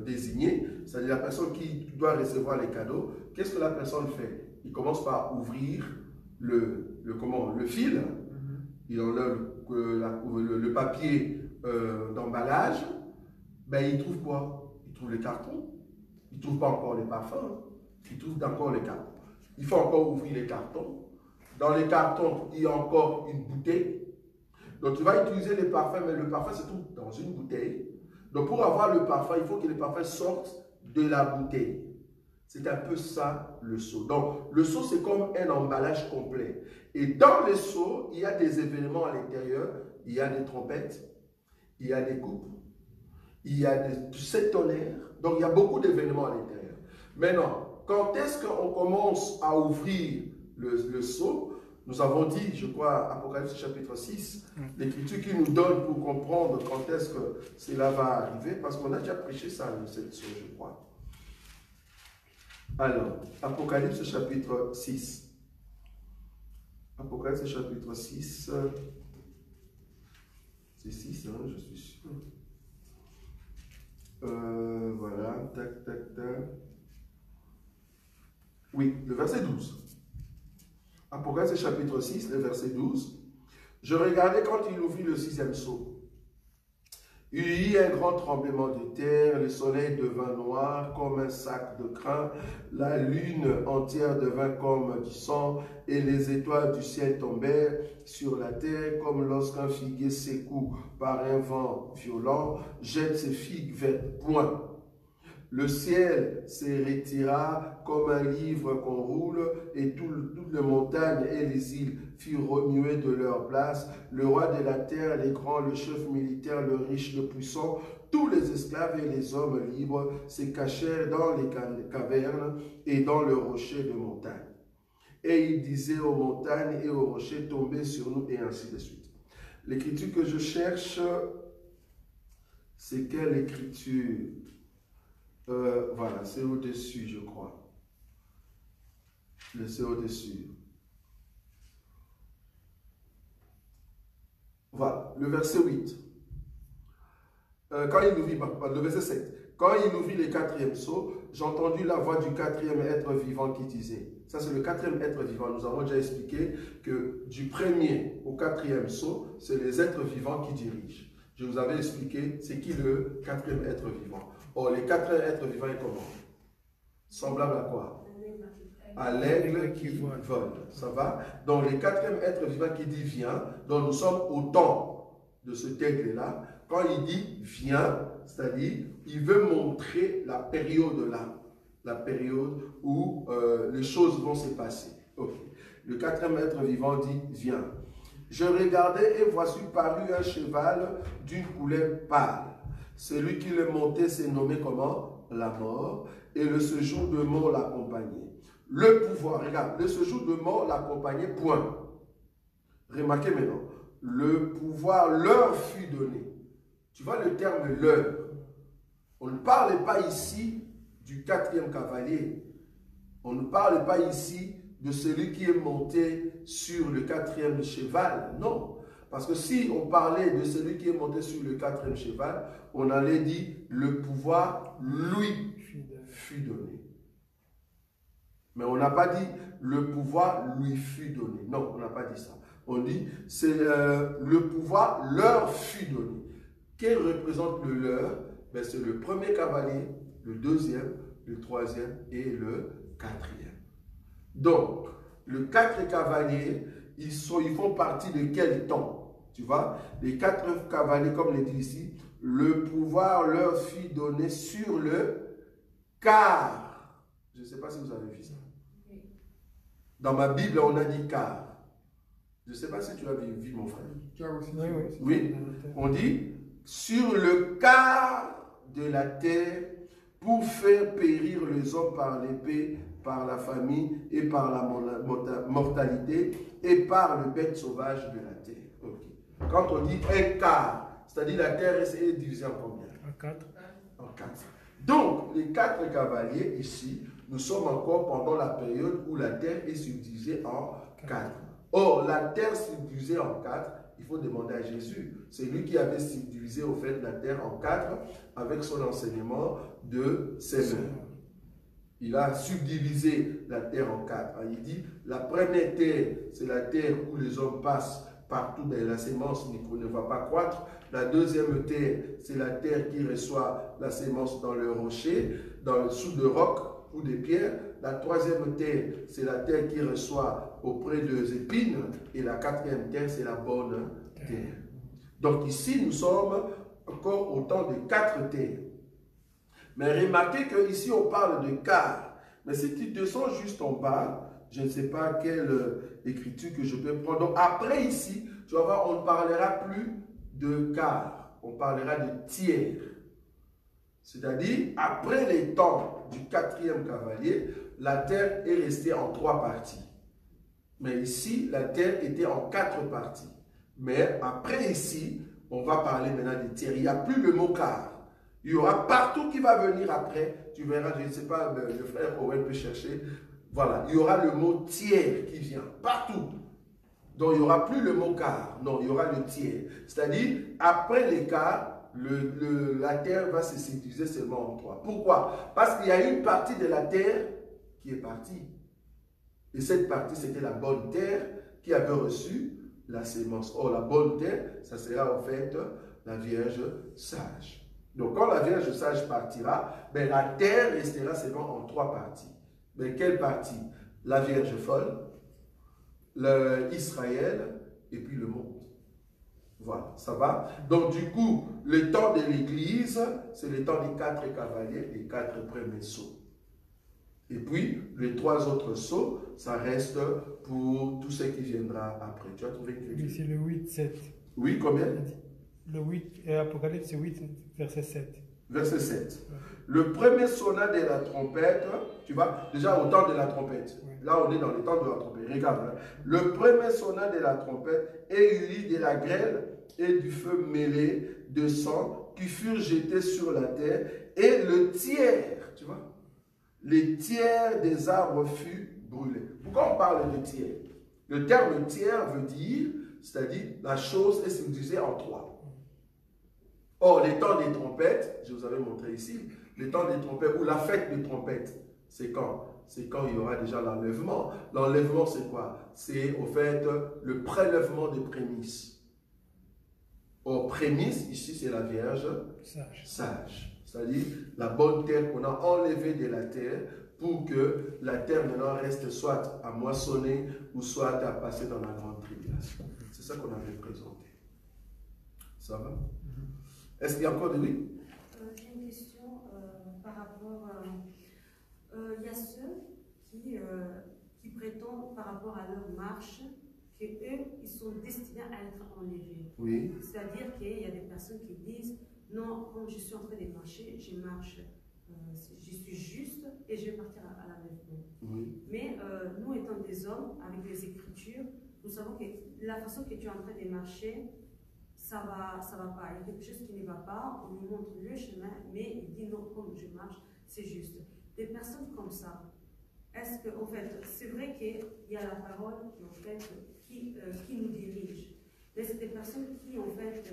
désignée, c'est-à-dire la personne qui doit recevoir les cadeaux, qu'est-ce que la personne fait? Il commence par ouvrir le fil, il enlève le papier d'emballage, ben il trouve quoi? Il trouve les cartons, il ne trouve pas encore les parfums, il trouve encore les cartons. Il faut encore ouvrir les cartons. Dans les cartons, il y a encore une bouteille. Donc tu vas utiliser les parfums, mais le parfum se trouve dans une bouteille. Donc pour avoir le parfum, il faut que les parfums sortent de la bouteille. C'est un peu ça le seau. Donc le seau, c'est comme un emballage complet. Et dans le seau, il y a des événements à l'intérieur. Il y a des trompettes, il y a des coupes, il y a des 7 tonnerres. Donc il y a beaucoup d'événements à l'intérieur. Maintenant, quand est-ce qu'on commence à ouvrir le seau? Nous avons dit, je crois, Apocalypse chapitre 6, l'écriture qui nous donne pour comprendre quand est-ce que cela va arriver, parce qu'on a déjà prêché ça, cette seau, je crois. Alors, Apocalypse chapitre 6. Apocalypse chapitre 6. C'est 6, hein, je suis sûr. Voilà, tac, tac, tac. Oui, le verset 12. Apocalypse chapitre 6, le verset 12. Je regardais quand il ouvrit le 6e sceau. Il y eut un grand tremblement de terre, le soleil devint noir comme un sac de crin, la lune entière devint comme du sang, et les étoiles du ciel tombèrent sur la terre, comme lorsqu'un figuier secoue par un vent violent jette ses figues vers le point. Le ciel se retira comme un livre qu'on roule, et toutes les montagnes et les îles furent remuées de leur place. Le roi de la terre, les grands, le chef militaire, le riche, le puissant, tous les esclaves et les hommes libres se cachèrent dans les cavernes et dans le rocher de montagne. Et il disait aux montagnes et aux rochers, tombez sur nous, et ainsi de suite. L'écriture que je cherche, c'est quelle écriture? Voilà, c'est au-dessus, je crois. C'est au-dessus. Voilà, le verset 8. Quand il nous vit, le verset 7. Quand il nous vit le quatrième sceau, j'ai entendu la voix du quatrième être vivant qui disait, ça c'est le quatrième être vivant, nous avons déjà expliqué que du premier au quatrième sceau, c'est les êtres vivants qui dirigent. Je vous avais expliqué c'est qui le quatrième être vivant. Or, les quatrième êtres vivants est comment? Semblable à quoi? À l'aigle qui vole. Ça va? Donc, les quatrième êtres vivants qui dit vient, donc nous sommes au temps de cet aigle-là. Quand il dit vient, c'est-à-dire, il veut montrer la période là, la période où les choses vont se passer. Okay. Le quatrième être vivant dit vient. Je regardais et voici parut un cheval d'une couleur pâle. Celui qui le montait s'est nommé comment? La mort. Et le séjour de mort l'accompagnait. Le pouvoir, regarde, le séjour de mort l'accompagnait, point. Remarquez maintenant, le pouvoir leur fut donné. Tu vois le terme leur. On ne parle pas ici du quatrième cavalier. On ne parle pas ici de celui qui est monté sur le quatrième cheval. Non. Parce que si on parlait de celui qui est monté sur le quatrième cheval, on allait dire le pouvoir lui fut donné. Mais on n'a pas dit le pouvoir lui fut donné. Non, on n'a pas dit ça. On dit c'est le pouvoir leur fut donné. Quel représente le leur? Ben, c'est le premier cavalier, le deuxième, le troisième et le quatrième. Donc, les quatre cavaliers, ils font partie de quel temps? Tu vois, les quatre cavaliers, comme il dit ici, le pouvoir leur fut donné sur le quart. Je ne sais pas si vous avez vu ça. Dans ma Bible, on a dit quart. Je ne sais pas si tu as vu mon frère. Oui, on dit sur le quart de la terre pour faire périr les hommes par l'épée, par la famine et par la mortalité et par le bête sauvage de la terre. Okay. Quand on dit un quart, c'est-à-dire la terre est divisée en combien? En 4. En 4. Donc, les 4 cavaliers ici, nous sommes encore pendant la période où la terre est subdivisée en 4. Or, la terre subdivisée en 4, il faut demander à Jésus. C'est lui qui avait subdivisé au fait la terre en 4 avec son enseignement de Seigneur. Il a subdivisé la terre en 4. Il dit, la première terre, c'est la terre où les hommes passent partout dans la sémence ne va pas croître. La deuxième terre, c'est la terre qui reçoit la sémence dans le rocher, sous de rocs ou des pierres. La troisième terre, c'est la terre qui reçoit auprès des épines. Et la quatrième terre, c'est la bonne terre. Donc ici, nous sommes encore au temps de 4 terres. Mais remarquez qu'ici, on parle de quart. Mais si tu descends juste en bas, je ne sais pas quelle écriture que je peux prendre. Donc après ici, tu vas voir, on ne parlera plus de quart. On parlera de tiers. C'est-à-dire, après les temps du 4e cavalier, la terre est restée en 3 parties. Mais ici, la terre était en 4 parties. Mais après ici, on va parler maintenant des tiers. Il n'y a plus le mot quart. Il y aura partout qui va venir après. Tu verras, je ne sais pas, le frère Owen peut chercher. Voilà, il y aura le mot tiers qui vient partout. Donc, il n'y aura plus le mot quart. Non, il y aura le tiers. C'est-à-dire, après les quarts, la terre va se subdiviser seulement en 3. Pourquoi? Parce qu'il y a une partie de la terre qui est partie. Et cette partie, c'était la bonne terre qui avait reçu la sémence. Or, la bonne terre, ça sera en fait la Vierge sage. Donc, quand la Vierge sage partira, ben, la terre restera seulement en 3 parties. Mais quelle partie? La Vierge folle, Israël et puis le monde. Voilà, ça va. Donc du coup, le temps de l'église, c'est le temps des 4 cavaliers, des 4 premiers sceaux. Et puis, les 3 autres sceaux, ça reste pour tout ce qui viendra après. Tu as trouvé une Oui, c'est le 8, 7. Oui, combien? Le 8, Apocalypse, c'est 8, verset 7. Verset 7. Le premier sonat de la trompette, tu vois, déjà au temps de la trompette. Oui. Là, on est dans le temps de la trompette. Regarde, hein. Le premier sonat de la trompette et il y eut de la grêle et du feu mêlé de sang qui furent jetés sur la terre et le tiers, tu vois, les tiers des arbres fut brûlé. Pourquoi on parle de tiers? Le terme tiers veut dire, c'est-à-dire la chose est subdivisée en 3. Or, les temps des trompettes, je vous avais montré ici, les temps des trompettes ou la fête des trompettes, c'est quand? C'est quand il y aura déjà l'enlèvement. L'enlèvement, c'est quoi? C'est au fait le prélèvement des prémices. Or, prémices, ici, c'est la Vierge sage. C'est-à-dire la bonne terre qu'on a enlevée de la terre pour que la terre maintenant reste soit à moissonner ou soit à passer dans la grande tribulation. C'est ça qu'on avait présenté. Ça va? Est-ce qu'il y a encore des oui? J'ai une question par rapport à... Il y a ceux qui prétendent par rapport à leur marche qu'eux, ils sont destinés à être enlevés. Oui. C'est-à-dire qu'il y a des personnes qui disent non, quand je suis en train de marcher, je marche, je suis juste et je vais partir à l'enlèvement. Oui. Mais nous, étant des hommes, avec les Écritures, nous savons que la façon que tu es en train de marcher, ça va pas. Il y a quelque chose qui ne va pas, on nous montre le chemin, mais il dit non, comme je marche, c'est juste. Des personnes comme ça, est-ce que, en fait, c'est vrai qu'il y a la parole en fait, qui nous dirige, mais c'est des personnes qui, en fait,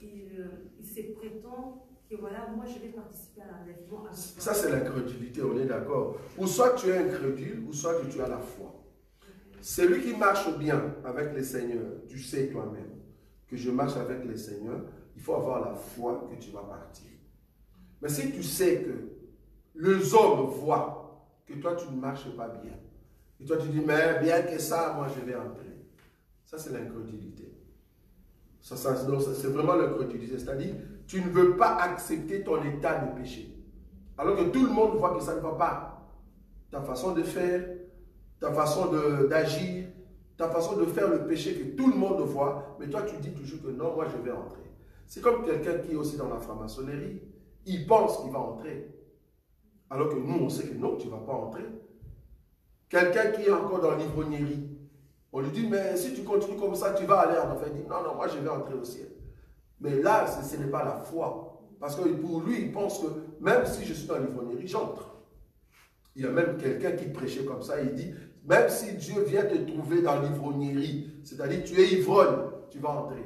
ils se prétendent que voilà, moi je vais participer à l'enlèvement. Ça, c'est l'incrédulité, on est d'accord. Ou soit tu es incrédule, ou soit que tu as la foi. Celui qui marche bien avec le Seigneur, tu sais toi-même que je marche avec le Seigneur, il faut avoir la foi que tu vas partir. Mais si tu sais que les hommes voient que toi tu ne marches pas bien, et toi tu dis, mais bien que ça, moi je vais entrer. Ça c'est l'incrédulité. C'est vraiment l'incrédulité. C'est-à-dire, tu ne veux pas accepter ton état de péché. Alors que tout le monde voit que ça ne va pas. Ta façon de faire, ta façon d'agir, ta façon de faire le péché que tout le monde voit, mais toi tu dis toujours que non, moi je vais entrer. C'est comme quelqu'un qui est aussi dans la franc-maçonnerie, il pense qu'il va entrer, alors que nous on sait que non, tu ne vas pas entrer. Quelqu'un qui est encore dans l'ivrognerie, on lui dit, mais si tu continues comme ça, tu vas aller en enfer. Il dit, non, non, moi je vais entrer au ciel. Mais là, ce n'est pas la foi, parce que pour lui, il pense que même si je suis dans l'ivrognerie, j'entre. Il y a même quelqu'un qui prêchait comme ça, il dit, même si Dieu vient te trouver dans l'ivrognerie, c'est-à-dire tu es ivrogne, tu vas entrer.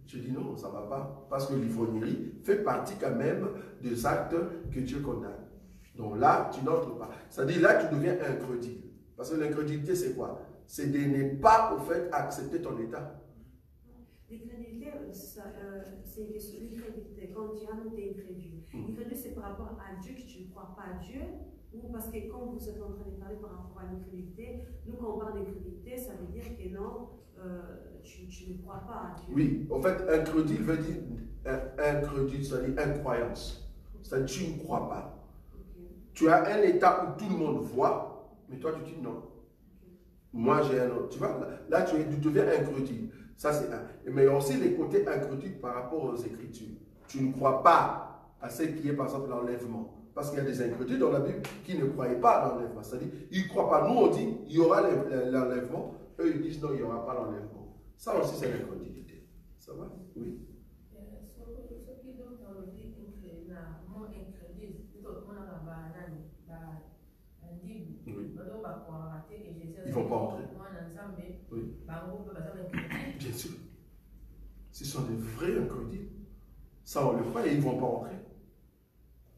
Je dis non, ça ne va pas. Parce que l'ivrognerie fait partie quand même des actes que Dieu condamne. Donc là, tu n'entres pas. C'est-à-dire là, tu deviens incrédule. Parce que l'incrédulité, c'est quoi? C'est de ne pas, au fait, accepter ton état. L'incrédulité, c'est une question. L'incrédulité, quand tu as noté incrédule. L'incrédulité, c'est par rapport à Dieu, que tu ne crois pas à Dieu. Ou parce que quand vous êtes en train de parler par rapport à l'incrédulité, nous quand on parle d'incrédulité, ça veut dire que non, tu ne crois pas à Dieu. Oui, en fait, incrédule veut dire incrédule, c'est-à-dire incroyance. C'est-à-dire tu ne crois pas. Okay. Tu as un état où tout le monde voit, mais toi tu dis non. Okay. Moi j'ai un autre. Tu vois, là tu deviens incrédule. Ça c'est un. Mais aussi les côtés incrédules par rapport aux Écritures. Tu ne crois pas à ce qui est par exemple l'enlèvement. Parce qu'il y a des incrédules dans la Bible qui ne croyaient pas à l'enlèvement. C'est-à-dire, ils ne croient pas. Nous, on dit, il y aura l'enlèvement. Eux, ils disent, non, il n'y aura pas l'enlèvement. Ça aussi, c'est l'incrédulité. Ça va? Oui. Ils ne vont pas entrer. Oui. Bien sûr. Ce sont des vrais incrédules. Ça, on le croit et ils ne vont pas entrer.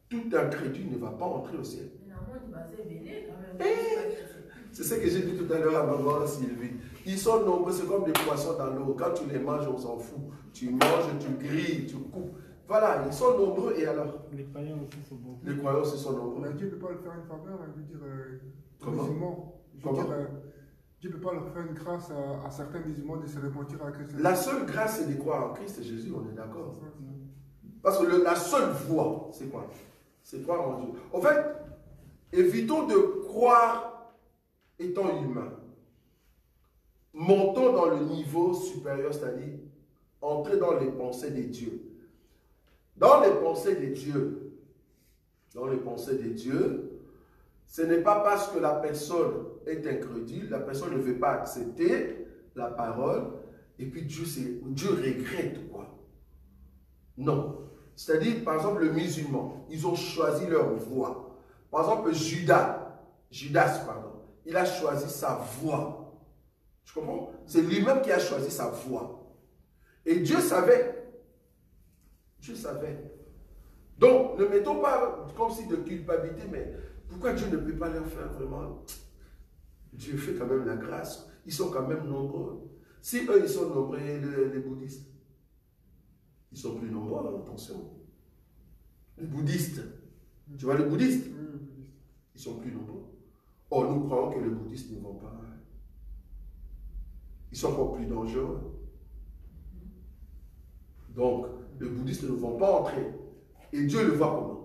Tout incrédule ne va pas entrer au ciel. C'est ce que j'ai dit tout à l'heure à maman Sylvie. Ils sont nombreux, c'est comme des poissons dans l'eau. Quand tu les manges, on s'en fout. Tu manges, tu grilles, tu coupes. Voilà, ils sont nombreux et alors? Les croyants aussi sont nombreux. Les croyants aussi sont nombreux. Mais Dieu ne peut pas le faire une faveur, je veux dire, comment? musulman. Je veux comment? dire, Dieu ne peut pas leur faire une grâce à certains musulmans de se repentir à Christ. La seule grâce, c'est de croire en Christ et Jésus, on est d'accord. Parce que la seule voie, c'est quoi? C'est croire en Dieu. En fait, évitons de croire étant humain. Montons dans le niveau supérieur, c'est-à-dire entrer dans les pensées des dieux. Dans les pensées des dieux, ce n'est pas parce que la personne est incrédule, la personne ne veut pas accepter la parole, et puis Dieu regrette quoi. Non. C'est-à-dire, par exemple, les musulmans, ils ont choisi leur voie. Par exemple, Judas, il a choisi sa voie. Tu comprends? C'est lui-même qui a choisi sa voie. Et Dieu savait. Dieu savait. Donc, ne mettons pas comme si de culpabilité, mais pourquoi Dieu ne peut pas leur faire vraiment? Dieu fait quand même la grâce. Ils sont quand même nombreux. Si eux, ils sont nombreux, les bouddhistes, ils sont plus nombreux, attention. Les bouddhistes, tu vois les bouddhistes, ils sont plus nombreux. Or, nous croyons que les bouddhistes ne vont pas. Ils sont encore plus dangereux. Donc, les bouddhistes ne vont pas entrer. Et Dieu le voit comment?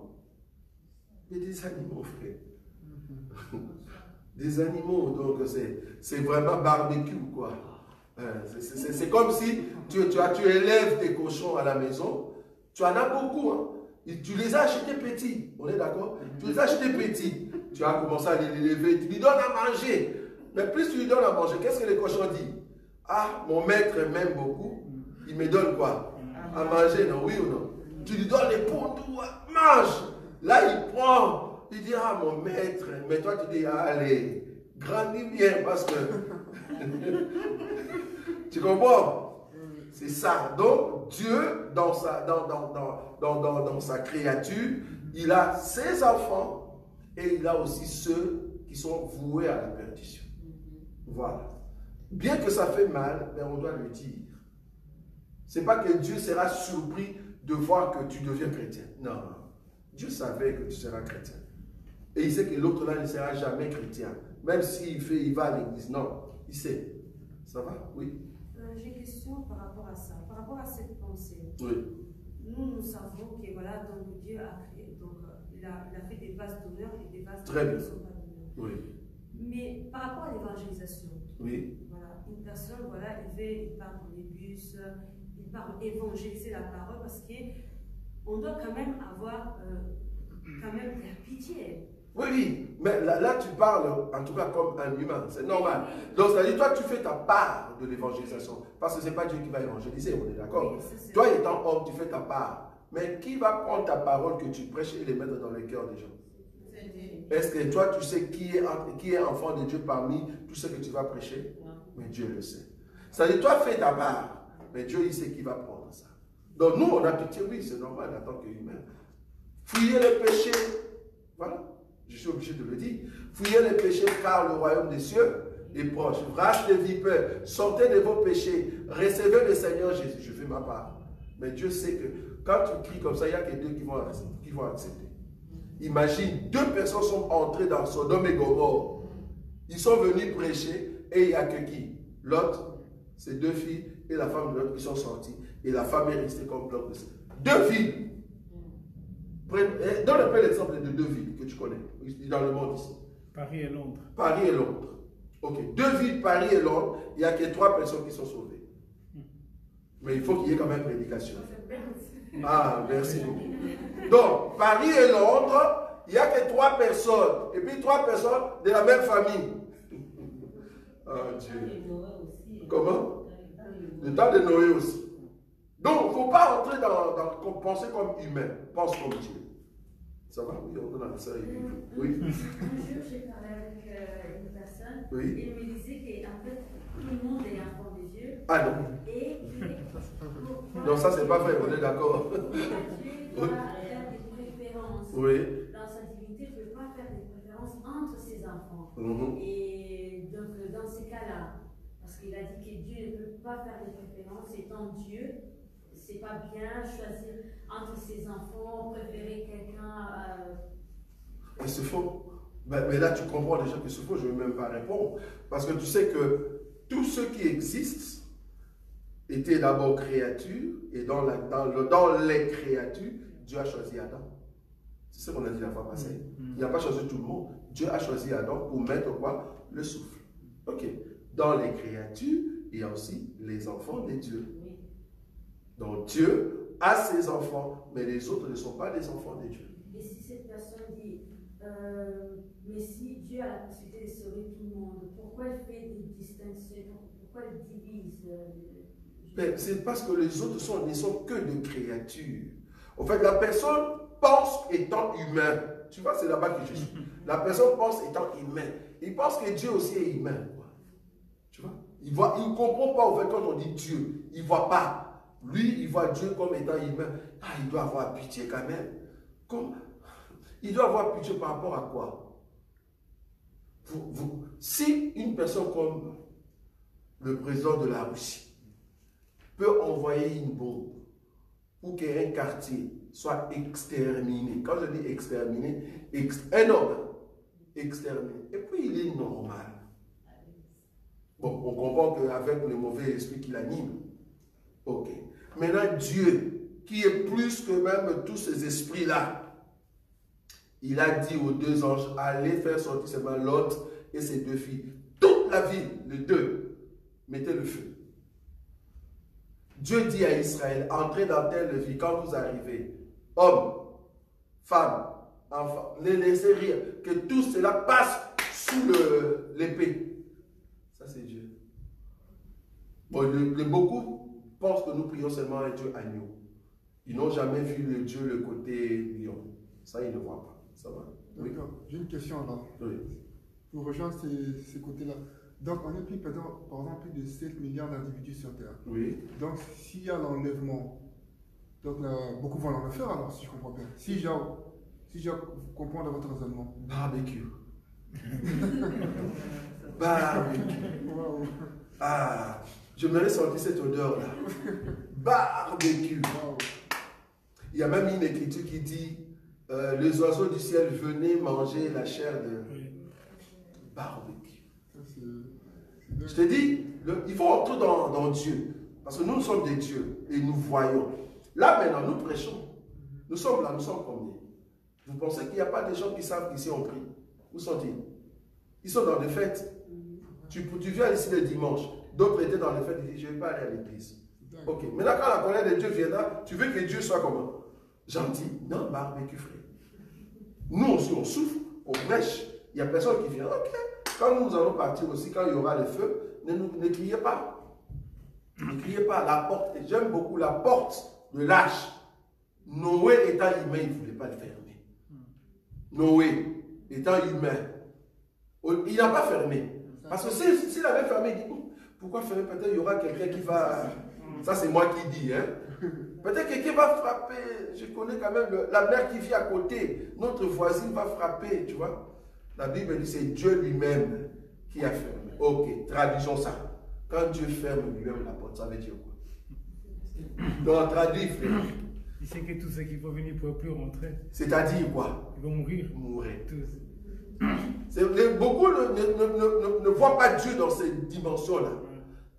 Il y a des animaux, frère. Des animaux, donc c'est vraiment barbecue, quoi. C'est comme si tu élèves tes cochons à la maison. Tu en as beaucoup, hein. Et tu les as achetés petits, on est d'accord? Tu les as achetés petits. Tu as commencé à les élever, tu lui donnes à manger. Mais plus tu lui donnes à manger, qu'est-ce que les cochons disent? Ah, mon maître m'aime beaucoup, il me donne quoi? À manger, non, oui ou non? Tu lui donnes les pots, mange. Là, il prend, il dit, ah, mon maître, mais toi, tu dis, allez, grandis bien parce que... Tu comprends? C'est ça. Donc, Dieu, dans sa créature, il a ses enfants et il a aussi ceux qui sont voués à la perdition. Voilà. Bien que ça fait mal, mais on doit le dire. C'est pas que Dieu sera surpris de voir que tu deviens chrétien. Non. Dieu savait que tu seras chrétien. Et il sait que l'autre là ne sera jamais chrétien. Même s'il va à l'église. Non. Il sait. Ça va? Oui. J'ai une question par rapport à ça. Par rapport à cette pensée. Oui. Nous savons que voilà, donc Dieu a créé. Donc, il a fait des bases d'honneur et des bases Très qui bien. ne sont pas d'honneur. Oui. Mais par rapport à l'évangélisation. Oui. Voilà, une personne, voilà, il part dans les bus, il part évangéliser la parole parce qu'on doit quand même avoir quand même de la pitié. Oui, oui, mais là tu parles en tout cas comme un humain, c'est normal. Donc c'est-à-dire toi tu fais ta part de l'évangélisation, parce que ce n'est pas Dieu qui va évangéliser, on est d'accord? Oui, toi étant homme, tu fais ta part. Mais qui va prendre ta parole que tu prêches et les mettre dans les cœurs des gens? Est-ce que toi tu sais qui est enfant de Dieu parmi tout ce que tu vas prêcher? Mais Dieu le sait. C'est-à-dire toi fais ta part, mais Dieu il sait qui va prendre ça. Donc nous on a pitié, oui c'est normal en tant qu'humain. Fuyez les péchés, voilà. Je suis obligé de le dire. Fuyez les péchés car le royaume des cieux est proche. Rage des vipères, sortez de vos péchés, recevez le Seigneur Jésus. Je fais ma part. Mais Dieu sait que quand tu cries comme ça, il n'y a que deux qui vont accepter. Imagine, deux personnes sont entrées dans Sodome et Gomorrhe. Ils sont venus prêcher et il n'y a que qui? L'autre, ses deux filles et la femme de l'autre qui sont sorties. Et la femme est restée comme bloc de ça. Deux filles. Donne un peu l'exemple de deux villes que tu connais dans le monde ici. Paris et Londres. Paris et Londres. Ok. Deux villes, Paris et Londres, il n'y a que 3 personnes qui sont sauvées. Mais il faut qu'il y ait quand même prédication. Ah, merci beaucoup. Donc, Paris et Londres, il n'y a que 3 personnes. Et puis 3 personnes de la même famille. Oh Dieu. Comment? Le temps de Noé aussi. Donc, il ne faut pas entrer penser comme humain. Pense comme Dieu. Ça va? Oui, on a ça. Oui. Un jour, j'ai parlé avec une personne. Oui. Il me disait qu'en fait, tout le monde est enfant de Dieu. Ah non. Et Non, ça, c'est pas vrai, on est d'accord. Dieu doit faire des préférences. Oui. Dans sa divinité, il ne peut pas faire des préférences entre ses enfants. Mm-hmm. Et donc, dans ces cas-là, parce qu'il a dit que Dieu ne peut pas faire des préférences étant Dieu. C'est pas bien choisir entre ses enfants, préférer quelqu'un. C'est faux. Mais là, tu comprends déjà que ce faux, je ne vais même pas répondre. Parce que tu sais que tout ce qui existe était d'abord créature, et dans les créatures, Dieu a choisi Adam. C'est ce qu'on a dit la fois passée. Il n'a pas choisi tout le monde. Dieu a choisi Adam pour mettre quoi? Le souffle. Ok. Dans les créatures, il y a aussi les enfants de Dieu. Donc Dieu a ses enfants, mais les autres ne sont pas des enfants de Dieu. Et si cette personne dit, mais si Dieu a la possibilité de sauver tout le monde, pourquoi il fait des distinctions? Pourquoi il divise? C'est parce que les autres ne sont que des créatures. En fait, la personne pense étant humain. Tu vois, c'est là-bas que je suis. La personne pense étant humain. Il pense que Dieu aussi est humain. Tu vois? Il ne comprend pas, en fait, quand on dit Dieu. Il ne voit pas. Lui, il voit Dieu comme étant humain. Ah, il doit avoir pitié quand même. Il doit avoir pitié par rapport à quoi? Si une personne comme le président de la Russie peut envoyer une bombe pour qu'un quartier soit exterminé. Quand je dis exterminé, un homme exterminé. Et puis il est normal. Bon, on comprend qu'avec le mauvais esprit qui l'anime. Ok. Maintenant, Dieu, qui est plus que même tous ces esprits-là, il a dit aux deux anges, allez faire sortir seulement Lot et ses deux filles. Toute la ville, les deux, mettez le feu. Dieu dit à Israël, entrez dans telle ville quand vous arrivez, hommes, femmes, enfants, ne laissez rien, que tout cela passe sous l'épée. Ça c'est Dieu. Bon, beaucoup pensent que nous prions seulement un Dieu agneau. Ils n'ont jamais vu le Dieu le côté lion. Ça, ils ne voient pas. Ça va. Oui. D'accord. J'ai une question là. Oui. Pour rejoindre ces côtés-là. Donc, on est plus, par exemple, plus de 7 milliards d'individus sur Terre. Oui. Donc, s'il y a l'enlèvement, donc là, beaucoup vont en faire alors, si je comprends bien. Si je comprends dans votre raisonnement. Barbecue. Barbecue. Wow. Ah, je me laisse sentir cette odeur-là. Barbecue. Wow. Il y a même une écriture qui dit les oiseaux du ciel venaient manger la chair de barbecue. Je te dis, il faut entrer dans Dieu. Parce que nous sommes des dieux et nous voyons. Là maintenant, nous prêchons. Nous sommes là, nous sommes combien? Vous pensez qu'il n'y a pas des gens qui savent qu'ici on prie? Où sont-ils? Ils sont dans des fêtes. Tu viens ici le dimanche. D'autres étaient dans les fêtes, ils disent, je ne vais pas aller à l'église. Ok. Maintenant, quand la colère de Dieu viendra, tu veux que Dieu soit comment? Gentil? Non, barbecue frère. Nous aussi, on souffre, on prêche. Il n'y a personne qui vient. Ok. Quand nous allons partir aussi, quand il y aura le feu, ne criez pas. Ne criez pas. La porte, j'aime beaucoup la porte de l'âge. Noé étant humain, il ne voulait pas le fermer. Noé étant humain, il n'a pas fermé. Parce que s'il avait fermé, il dit, pourquoi fermer? Peut-être il y aura quelqu'un qui va... Ça, c'est moi qui dis. Hein? Peut-être quelqu'un va frapper. Je connais quand même la mère qui vit à côté. Notre voisine va frapper, tu vois. La Bible dit c'est Dieu lui-même qui a fermé. Ok, traduisons ça. Quand Dieu ferme lui-même la porte, ça veut dire quoi? Donc, traduit, frère. Il sait que tous ceux qui vont venir ne pourront plus rentrer. C'est-à-dire quoi? Ils vont mourir. Mourir. Tous. Beaucoup ne voient pas Dieu dans cette dimension-là.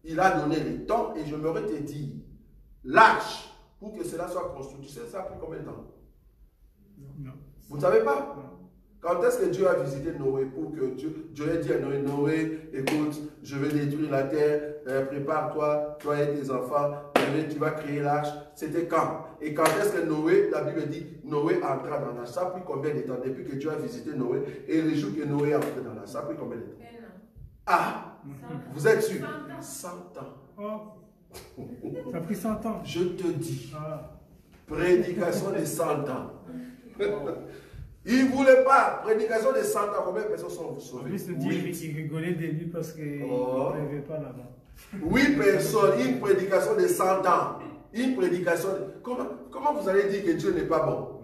Il a donné les temps et je m'aurais te dit, l'âge pour que cela soit construit. Tu sais, ça a pris combien de temps? Non. Vous ne savez pas? Quand est-ce que Dieu a visité Noé pour que Dieu ait dit à Noé, Noé, écoute, je vais détruire la terre, prépare-toi, toi et tes enfants, tu vas créer l'arche. C'était quand? Et quand est-ce que Noé, la Bible dit, Noé entra dans l'arche? Ça a pris combien de temps depuis que Dieu a visité Noé et le jour que Noé est entré dans l'arche? Ça a pris combien de temps? Ah, vous êtes sûr? 100 ans. Oh. Ça a pris 100 ans. Je te dis, Ah. prédication de 100 ans. Il ne voulait pas. Prédication de 100 ans, combien de personnes sont sauvées? En plus, le Dieu, il rigolait de lui parce qu'il ne rêvait pas là-bas. 8 personnes, une prédication de 100 ans. Une prédication de... Comment vous allez dire que Dieu n'est pas bon?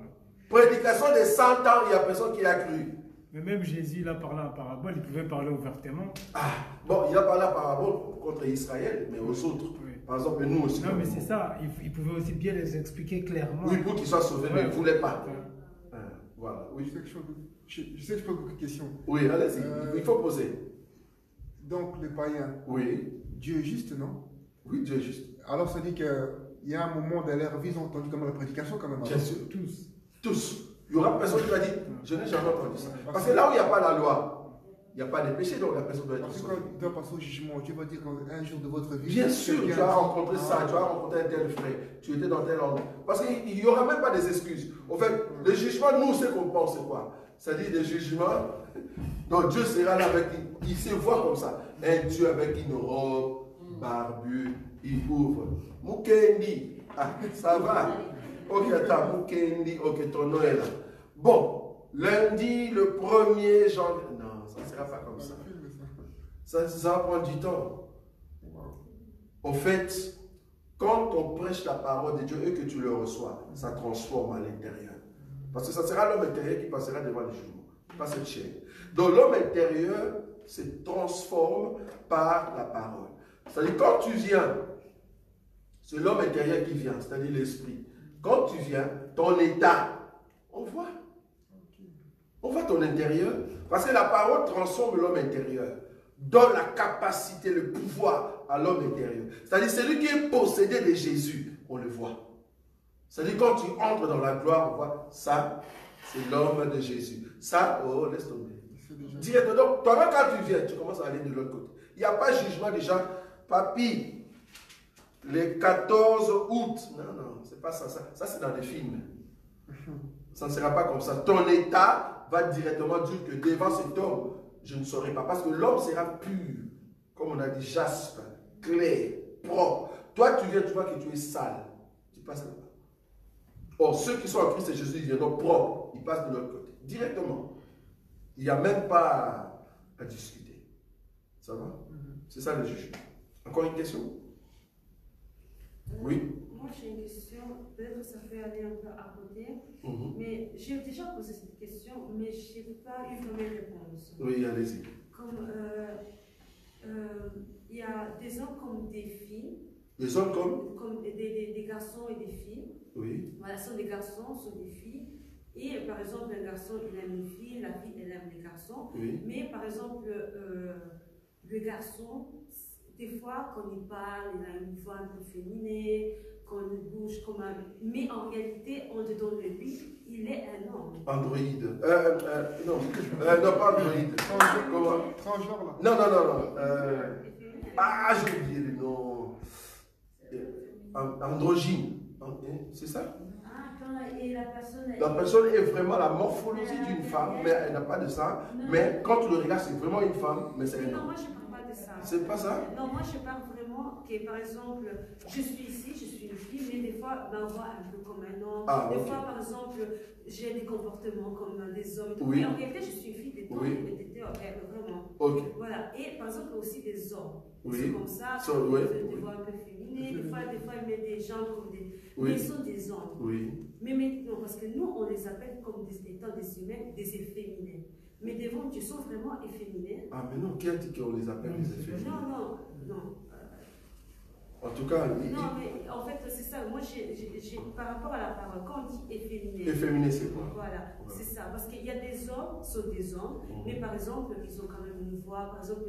Prédication de 100 ans, il n'y a personne qui a cru. Mais même Jésus, il a parlé en parabole, il pouvait parler ouvertement. Ah, bon, il a parlé en parabole contre Israël, mais aux autres. Oui. Par exemple, nous aussi. Non, mais c'est ça, il pouvait aussi bien les expliquer clairement. Oui, pour qu'ils soient sauvés, mais il ne voulait pas. Ouais. Voilà, oui. Quelque chose Je sais que je pose beaucoup de questions. Oui, allez-y, il faut poser. Donc, les païens, Oui, Dieu est juste, non? oui, Dieu est juste. Alors, ça dit qu'il y a un moment dans leur vie, ils ont entendu quand même la prédication, quand même. Bien alors. sûr. Tous. Tous. Il y aura personne qui va dire, je n'ai jamais entendu ça. Parce que là où il n'y a pas la loi, il n'y a pas de péché, donc la personne doit être Parce que sauvée. quand il doit passer au jugement, Dieu va dire qu'un jour de votre vie. Bien sûr, tu as rencontré ça, tu as rencontré un tel frère, tu étais dans tel endroit. Parce qu'il n'y aura même pas des excuses. En fait, le jugement, nous, ce qu'on pense, c'est quoi? C'est-à-dire des jugements, donc Dieu sera là avec, il se voit comme ça. Un Dieu avec une robe, barbu, il ouvre. Mukendi, ah, ça va. Ok, attends, Mukendi, ok, ton nom est là. Bon, lundi, le 1er janvier. Non, ça ne sera pas comme ça. Ça va prendre du temps. En fait, quand on prêche la parole de Dieu et que tu le reçois, ça transforme à l'intérieur. Parce que ça sera l'homme intérieur qui passera devant le jugement, pas cette chair. Donc l'homme intérieur se transforme par la parole. C'est-à-dire quand tu viens, c'est l'homme intérieur qui vient, c'est-à-dire l'esprit. Quand tu viens, ton état, on voit. On voit ton intérieur. Parce que la parole transforme l'homme intérieur. Donne la capacité, le pouvoir à l'homme intérieur. C'est-à-dire celui qui est possédé de Jésus, on le voit. C'est-à-dire quand tu entres dans la gloire, on voit ça, c'est l'homme de Jésus. Ça, oh, laisse tomber. Directement, donc, toi-même quand tu viens, tu commences à aller de l'autre côté. Il n'y a pas de jugement déjà. Papy, le 14 août, non, c'est pas ça. Ça c'est dans les films. Ça ne sera pas comme ça. Ton état va directement dire que devant cet homme, je ne saurais pas. Parce que l'homme sera pur. Comme on a dit, jaspe, clair, propre. Toi, tu viens, tu vois que tu es sale. Tu passes là-bas. Or, ceux qui sont en Christ et Jésus, ils viennent propres. Ils passent de l'autre côté. Directement. Il n'y a même pas à discuter. Ça va? C'est ça le jugement. Encore une question? Oui? Moi, j'ai une question. Peut-être que ça fait aller un peu à côté. Mais j'ai déjà posé cette question, mais je n'ai pas eu vraiment de réponse. Oui, allez-y. Comme il y a des hommes comme des filles. Des hommes comme? Comme des garçons et des filles. Oui. Voilà, sont des garçons, sont des filles. Et par exemple, un garçon, il aime une fille, la fille, elle aime les garçons. Oui. Mais par exemple, le garçon, des fois, quand il parle, il a une voix un peu féminine, quand il bouge comme un... Mais en réalité, en dedans de lui, il est un homme. Androïde. Non, pas androïde. Comment? Transgenre, là. Non. J'ai oublié le nom. Androgyne. C'est ça? Et la personne est vraiment la morphologie d'une femme, mais elle n'a pas de ça. Mais quand tu le regardes, c'est vraiment une femme, mais c'est un Non, homme. moi je ne parle pas de ça. C'est pas ça? Non, moi je parle vraiment que par exemple, je suis ici, je suis une fille, mais des fois, ma voix un peu comme un homme. Des fois, par exemple, j'ai des comportements comme des hommes. Oui. Mais en réalité, je suis une fille des temps, vraiment. Ok. Voilà. Et par exemple, aussi des hommes. Oui. C'est comme ça, des voix un peu féminines, des fois, ils mettent des gens comme des... Oui. Mais ils sont des hommes. Oui. Mais maintenant, parce que nous, on les appelle comme étant des humains, des efféminés. Mais devant Dieu, sont vraiment efféminés. Ah, mais non, qui a dit qu'on les appelle les effets? Non. En tout cas, Non, mais en fait, c'est ça. Moi, par rapport à la parole, quand on dit efféminé. Efféminé, c'est quoi? Voilà, c'est ça. Parce qu'il y a des hommes, sont des hommes, mais par exemple, ils ont quand même une voix. Par exemple,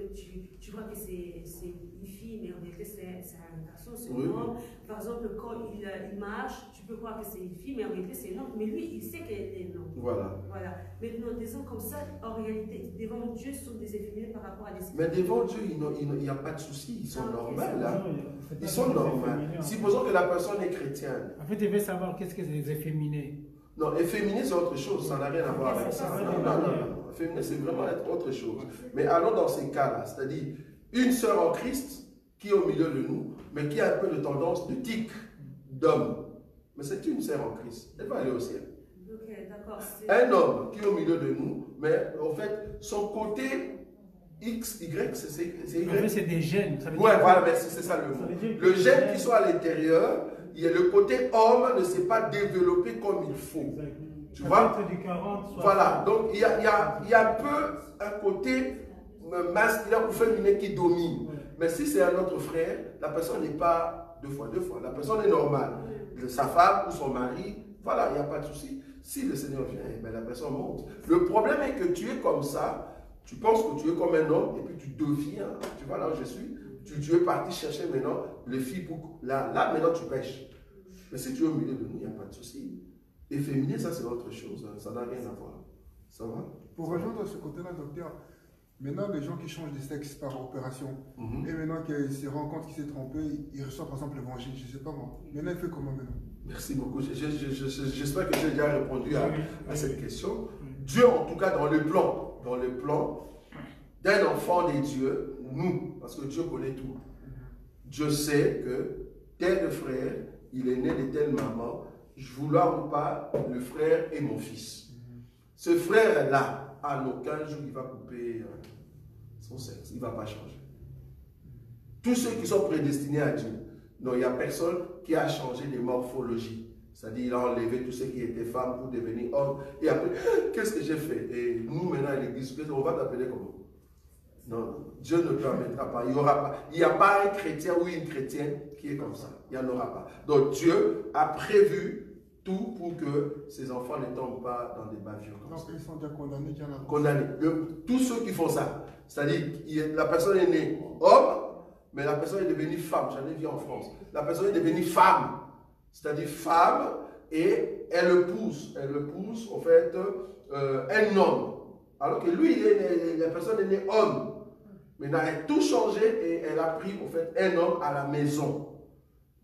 tu vois que c'est une fille, mais en réalité, c'est un garçon, c'est un homme. Par exemple, quand il marche, tu peux croire que c'est une fille, mais en réalité, c'est un homme. Mais lui, il sait qu'elle est un homme. Voilà. Maintenant, des hommes comme ça, en réalité, devant Dieu, sont des efféminés par rapport à des... Mais devant Dieu, il n'y a pas de souci. Ils sont normaux, là. Ils sont normaux. Supposons que la personne est chrétienne. En fait, il veut savoir qu'est-ce que c'est les efféminés. Non, efféminé, c'est autre chose. Ça n'a rien à voir avec ça. Non. Efféminé, c'est vraiment autre chose. Mais allons dans ces cas-là. C'est-à-dire, une sœur en Christ qui est au milieu de nous, mais qui a un peu de tendance de tic, d'homme. Mais c'est une sœur en Christ. Elle va aller au ciel. Ok, d'accord. Un homme qui est au milieu de nous, mais en fait, son côté... X, Y, c'est Y. En fait, c'est des gènes. Voilà, merci, c'est ça le mot. Le gène qui soit à l'intérieur, il y a le côté homme ne s'est pas développé comme il faut. Tu vois? Voilà, donc il y a un peu un côté masculin ou féminin qui domine. Mais si c'est un autre frère, la personne n'est pas deux fois. La personne est normale. Sa femme ou son mari Voilà, il n'y a pas de souci. Si le Seigneur vient, eh ben, la personne monte. Le problème est que tu es comme ça, tu penses que tu es comme un homme, et puis tu deviens, tu vois là où je suis, tu es parti chercher maintenant les filles pour... Là, maintenant tu pêches. Mais si tu es au milieu de nous, il n'y a pas de souci. Efféminé, ça c'est autre chose, hein. Ça n'a rien à voir. Ça va? Pour rejoindre ce côté-là, docteur, maintenant les gens qui changent de sexe par opération, et maintenant qu'ils se rendent compte qu'il s'est trompé, ils reçoivent par exemple l'évangile, je ne sais pas moi. Maintenant il fait comment maintenant? Merci beaucoup. J'espère que j'ai déjà répondu à cette question. Dieu, en tout cas, dans le plan d'un enfant des dieux, nous, parce que Dieu connaît tout. Dieu sait que tel frère, il est né de telle maman, vouloir ou pas, le frère est mon fils. Ce frère-là, à aucun jour, il va couper son sexe. Il ne va pas changer. Tous ceux qui sont prédestinés à Dieu, non, il n'y a personne qui a changé de morphologie. C'est-à-dire, il a enlevé tout ce qui était femme pour devenir homme. Et après, qu'est-ce que j'ai fait? Et nous, maintenant, à l'église, on va t'appeler comment? Non, Dieu ne permettra pas. Il n'y a pas un chrétien ou une chrétienne qui est comme ça. Il n'y en aura pas. Donc, Dieu a prévu tout pour que ses enfants ne tombent pas dans des bavures comme ça. Donc, ils sont déjà condamnés, déjà là. Condamnés. Tous ceux qui font ça, c'est-à-dire, la personne est née homme, mais la personne est devenue femme. J'en ai vu en France. La personne est devenue femme. C'est-à-dire femme, et elle le pousse, en fait, un homme. Alors que lui, la personne est née homme. Maintenant, elle a tout changé et elle a pris, en fait, un homme à la maison.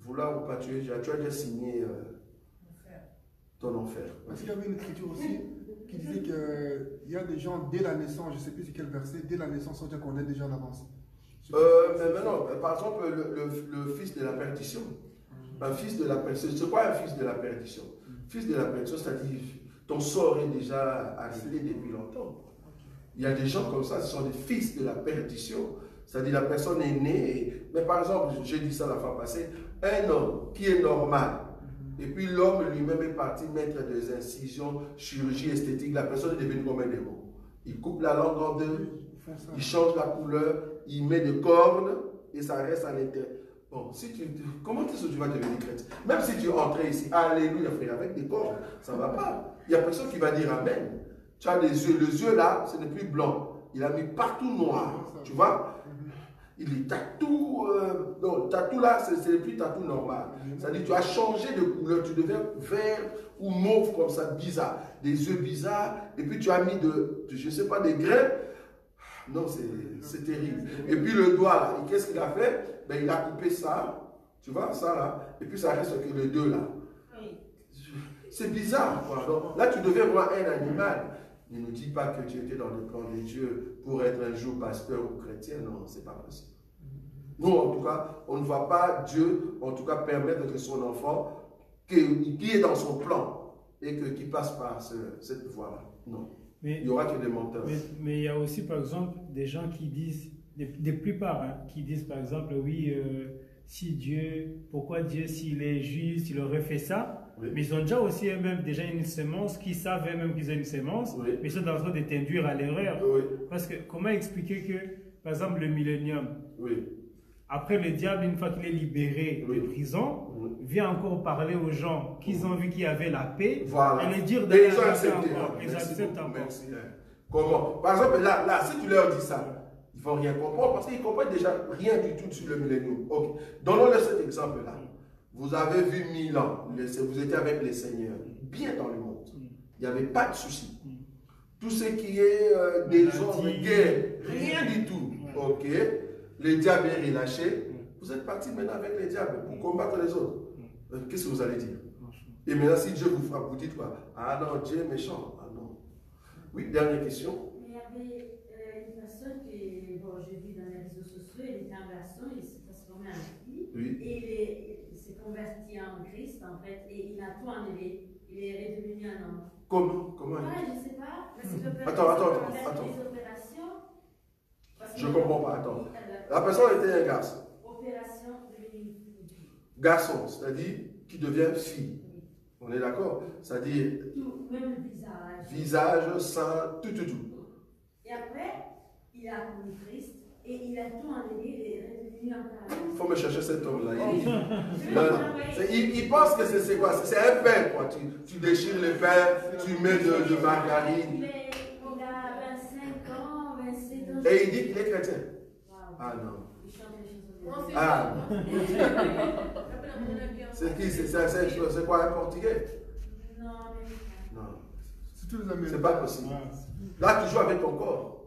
Vouloir ou pas tuer, tu as déjà signé ton enfer. Parce qu'il y avait une écriture aussi qui disait qu'il y a des gens, dès la naissance, je ne sais plus sur quel verset, dès la naissance, on dit qu'on est déjà en avance. Mais non, par exemple, le fils de la perdition. Un fils de la perdition. C'est quoi un fils de la perdition? Fils de la perdition, c'est-à-dire ton sort est déjà arrivé depuis longtemps. Il y a des gens comme ça, ce sont des fils de la perdition. C'est-à-dire la personne est née. Mais par exemple, j'ai dit ça la fois passée, un homme qui est normal, et puis l'homme lui-même est parti mettre des incisions, chirurgie esthétique, la personne est devenue comme un démon. Il coupe la langue en deux, il change la couleur, il met des cornes et ça reste à l'intérieur. Bon, comment est-ce que tu vas devenir chrétien? Même si tu es entré ici, alléluia frère, avec des cornes, ça ne va pas. Il n'y a personne qui va dire amen. Tu as des yeux, les yeux là, ce n'est plus blanc. Il a mis partout noir, tu vois? Il est tatou, non, tatou là, ce n'est plus tatou normal. C'est-à-dire tu as changé de couleur, tu deviens vert ou mauve comme ça, bizarre. Des yeux bizarres, et puis tu as mis je ne sais pas, des grains. Non, c'est terrible. Et puis le doigt là, qu'est-ce qu'il a fait? Ben, il a coupé ça, tu vois, ça là, et puis ça reste que les deux là. C'est bizarre, quoi. Donc, là, tu deviens voir un animal. Ne nous dis pas que tu étais dans le plan de Dieu pour être un jour pasteur ou chrétien. Non, c'est pas possible. Nous, en tout cas, on ne va pas Dieu, en tout cas, permettre que son enfant, qui est dans son plan, et qui passe par cette voie-là. Non. Mais, il y aura que des menteurs. Mais il y a aussi, par exemple, des gens qui disent, des plupart, hein, qui disent, par exemple, oui, si Dieu, pourquoi Dieu, s'il est juste, il aurait fait ça? Oui. Mais ils ont déjà aussi eux-mêmes déjà une sémence, qui savent eux-mêmes qu'ils ont une sémence, oui. Mais ils sont en train de t'induire à l'erreur. Oui. Parce que comment expliquer que, par exemple, le millénium, oui. Après le diable, une fois qu'il est libéré de prison, vient encore parler aux gens qu'ils ont vu qu'il y avait la paix, voilà. Et les dire de ils ont accepté. Ils acceptent encore. Merci. Comment? Par exemple, là, si tu leur dis ça, ils ne vont rien comprendre parce qu'ils ne comprennent déjà rien du tout sur le millénium. Ok. Donnons-leur cet exemple-là. Vous avez vu 1000 ans, vous étiez avec les seigneurs, bien dans le monde. Il n'y avait pas de souci. Tout ce qui est désordre, guerre, rien du tout. Ok. Le diable est relâché. Vous êtes parti maintenant avec les diables pour combattre les autres. Qu'est-ce que vous allez dire? Et maintenant, si Dieu vous frappe, vous dites quoi? Ah non, Dieu est méchant. Ah non. Oui, dernière question. Il y avait une personne qui, bon, j'ai vu dans les réseaux sociaux, il était un garçon, il s'est transformé en fille. Oui. Et il s'est converti en Christ, en fait, et il a tout enlevé. Il est redevenu un homme. Comment? Ouais, je ne sais pas. Attends. Je ne comprends pas, attends. La personne était un garçon. Opération devenir fille. Garçon, c'est-à-dire qui devient fille. On est d'accord? C'est-à-dire. Tout, même le visage. Visage, sein, tout. Et après, il a connu Christ Et il a tout enlevé, il est revenu encore. Il faut me chercher cet homme-là. Il pense que c'est quoi? C'est un pain, quoi. Tu déchires le pain, tu mets de margarine. Il a 25 ans, 27 ans. Et il dit qu'il est chrétien. Wow. Ah non. Il chante les chansons. Ah. C'est qui? C'est quoi, un portugais? Non, mais Non. Si tu les as mis. C'est pas possible. Là, tu joues avec ton corps.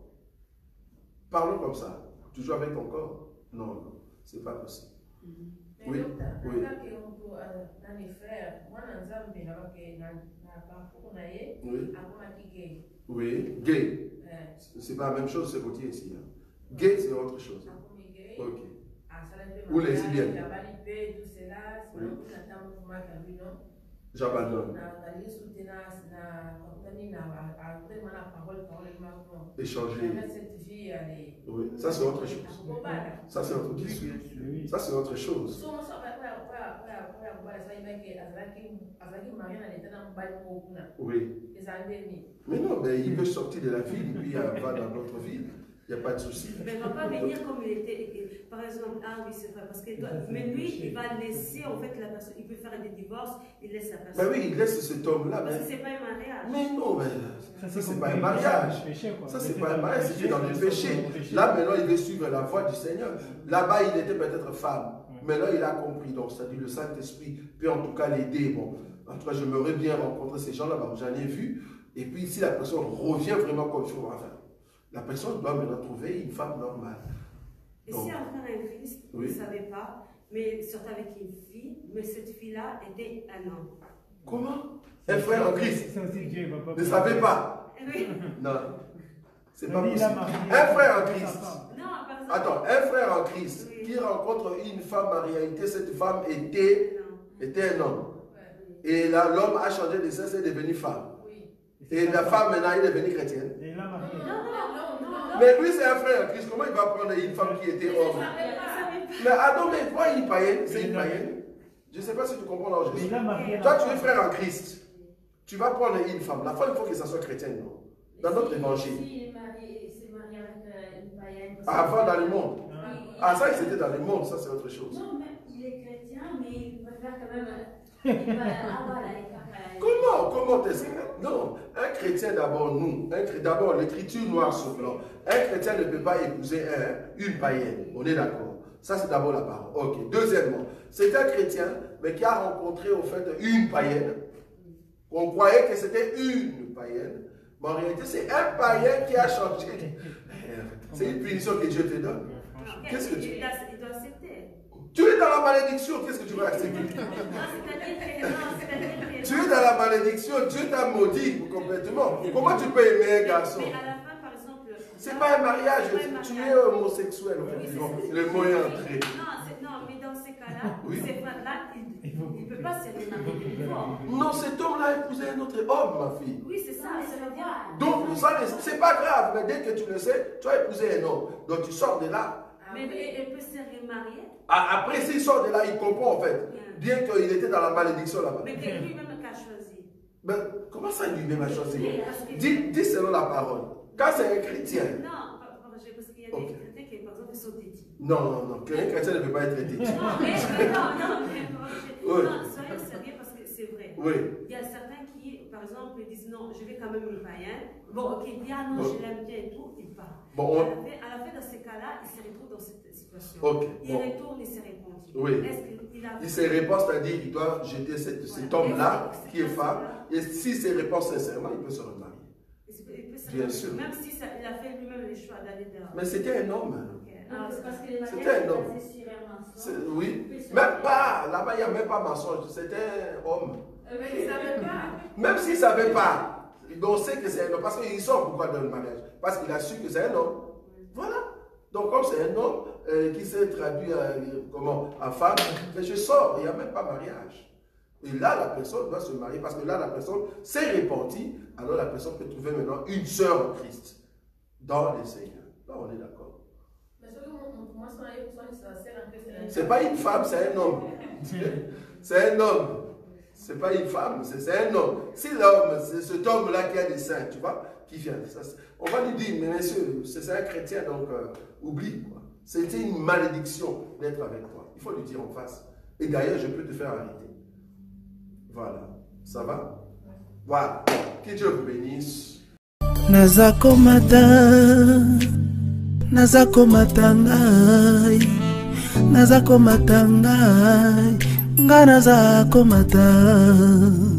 Parlons comme ça. Tu joues avec ton corps? Non, non. C'est pas possible. Oui. Oui. Oui. Oui. Gay. C'est pas la même chose ce côté ici. Hein. Gay, c'est autre chose. Ok. Ou lesbienne. Oui. J'abandonne. Échanger. Oui, ça c'est autre chose. Ça c'est autre chose. Ça c'est autre chose. Oui. Mais non, mais il peut sortir de la ville et puis va dans notre ville. Il n'y a pas de souci. Mais il ne va pas venir comme il était. Par exemple, ah oui, c'est vrai. Parce que mais lui, il va laisser en fait la personne. Il peut faire des divorces, il laisse la personne. Mais oui, il laisse cet homme-là. Parce que ce n'est pas un mariage. Mais non, mais ça c'est pas un mariage. Ça c'est pas un mariage, c'est dans le péché. Là maintenant, il veut suivre la voie du Seigneur. Là-bas, il était peut-être femme. Maintenant, il a compris. Donc, c'est-à-dire le Saint-Esprit peut en tout cas l'aider. Bon, en tout cas, j'aimerais bien rencontrer ces gens-là. J'en ai vu. Et puis, si la personne revient vraiment comme il faut, enfin, la personne doit maintenant trouver une femme normale. Et si un frère et Christ, vous ne savez pas, mais sortait avec une fille, mais cette fille-là était un homme. Comment? Un frère en Christ ne savait pas? Oui. Non. C'est pas possible. Un frère en Christ. Non, par exemple. Attends, un frère en Christ qui rencontre une femme en réalité, cette femme était un homme. Et l'homme a changé de sexe et est devenu femme. Et la femme maintenant est devenue chrétienne. Mais lui c'est un frère en Christ. Comment il va prendre une femme qui était homme? Mais Adam, mais toi il est païenne, c'est une païenne. Je ne sais pas si tu comprends là aujourd'hui. Toi tu es frère en Christ. Tu vas prendre une femme. La femme il faut que ça soit chrétienne, non? Dans notre évangile. Avant dans le monde. Ah ça c'était dans le monde, ça c'est autre chose. Non, mais il est chrétien, mais il préfère quand même. Comment t'es non, un chrétien d'abord, d'abord l'écriture noire sur blanc. Un chrétien ne peut pas épouser une païenne. On est d'accord. Ça c'est d'abord la parole. Ok. Deuxièmement, c'est un chrétien, mais qui a rencontré au fait une païenne. On croyait que c'était une païenne. Mais en réalité, c'est un païen qui a changé. C'est une punition que Dieu te donne. Qu'est-ce que tu... Il doit accepter. Tu es dans la malédiction, qu'est-ce que tu veux accepter? Tu es dans la malédiction, Dieu t'a maudit complètement. Comment tu peux aimer un garçon? Mais à la fin, par exemple... C'est pas un mariage, tu es homosexuel. Le mot est entré. Non, mais dans ces cas-là, ces frères-là, il ne peut pas se remarier. Non, cet homme-là a épousé un autre homme, ma fille. Oui, c'est ça, ça veut dire... Donc, c'est pas grave, mais dès que tu le sais, tu as épousé un homme. Donc, tu sors de là. Mais elle peut se remarier. Après, s'il sort de là, il comprend en fait. Bien qu'il était dans la malédiction là-bas. Mais que lui-même a choisi. Mais comment ça, lui-même a choisi? Dis selon la parole. Quand c'est un chrétien. Non, parce qu'il y a des chrétiens qui, par exemple, sont têtus. Non. Un chrétien ne peut pas être têtu. Non, soyez sérieux parce que c'est vrai. Oui. Il y a certains qui, par exemple, disent non, je vais quand même le païen. Bon, ok, il dit ah non, je l'aime bien et tout, il part. Bon, à la fin, dans ces cas-là, il se retrouve dans cette situation. Okay. Il retourne, il se répond. Oui. Il se répond, c'est-à-dire qu'il doit jeter cet homme-là qui est femme. Et s'il se répond sincèrement, il peut se remarier. Bien sûr. Même si il a fait lui-même le choix d'aller dehors. Mais c'était un homme. C'était un homme. Oui. Même pas. Là-bas, il n'y a même pas mensonge. C'était un homme. Mais il ne savait pas. Même s'il ne savait pas, on sait que c'est un homme. Parce qu'il sort pourquoi dans le mariage? Parce qu'il a su que c'est un homme. Voilà. Donc, comme c'est un homme qui s'est traduit en femme, mais je sors, il n'y a même pas mariage. Et là, la personne doit se marier parce que là, la personne s'est repentie. Alors, la personne peut trouver maintenant une sœur en Christ dans le Seigneur. Là, on est d'accord. C'est pas une femme, c'est un homme. C'est un homme. C'est pas une femme, c'est un homme. Si l'homme, c'est cet homme-là qui a des seins, tu vois, qui vient. Ça, on va lui dire, mais monsieur, c'est un chrétien, donc oublie. C'était une malédiction d'être avec toi. Il faut lui dire en face. Et d'ailleurs, je peux te faire arrêter. Voilà. Ça va? Voilà. Que Dieu vous bénisse. Nazako matangai, nazako matangai, nga nazako matangai.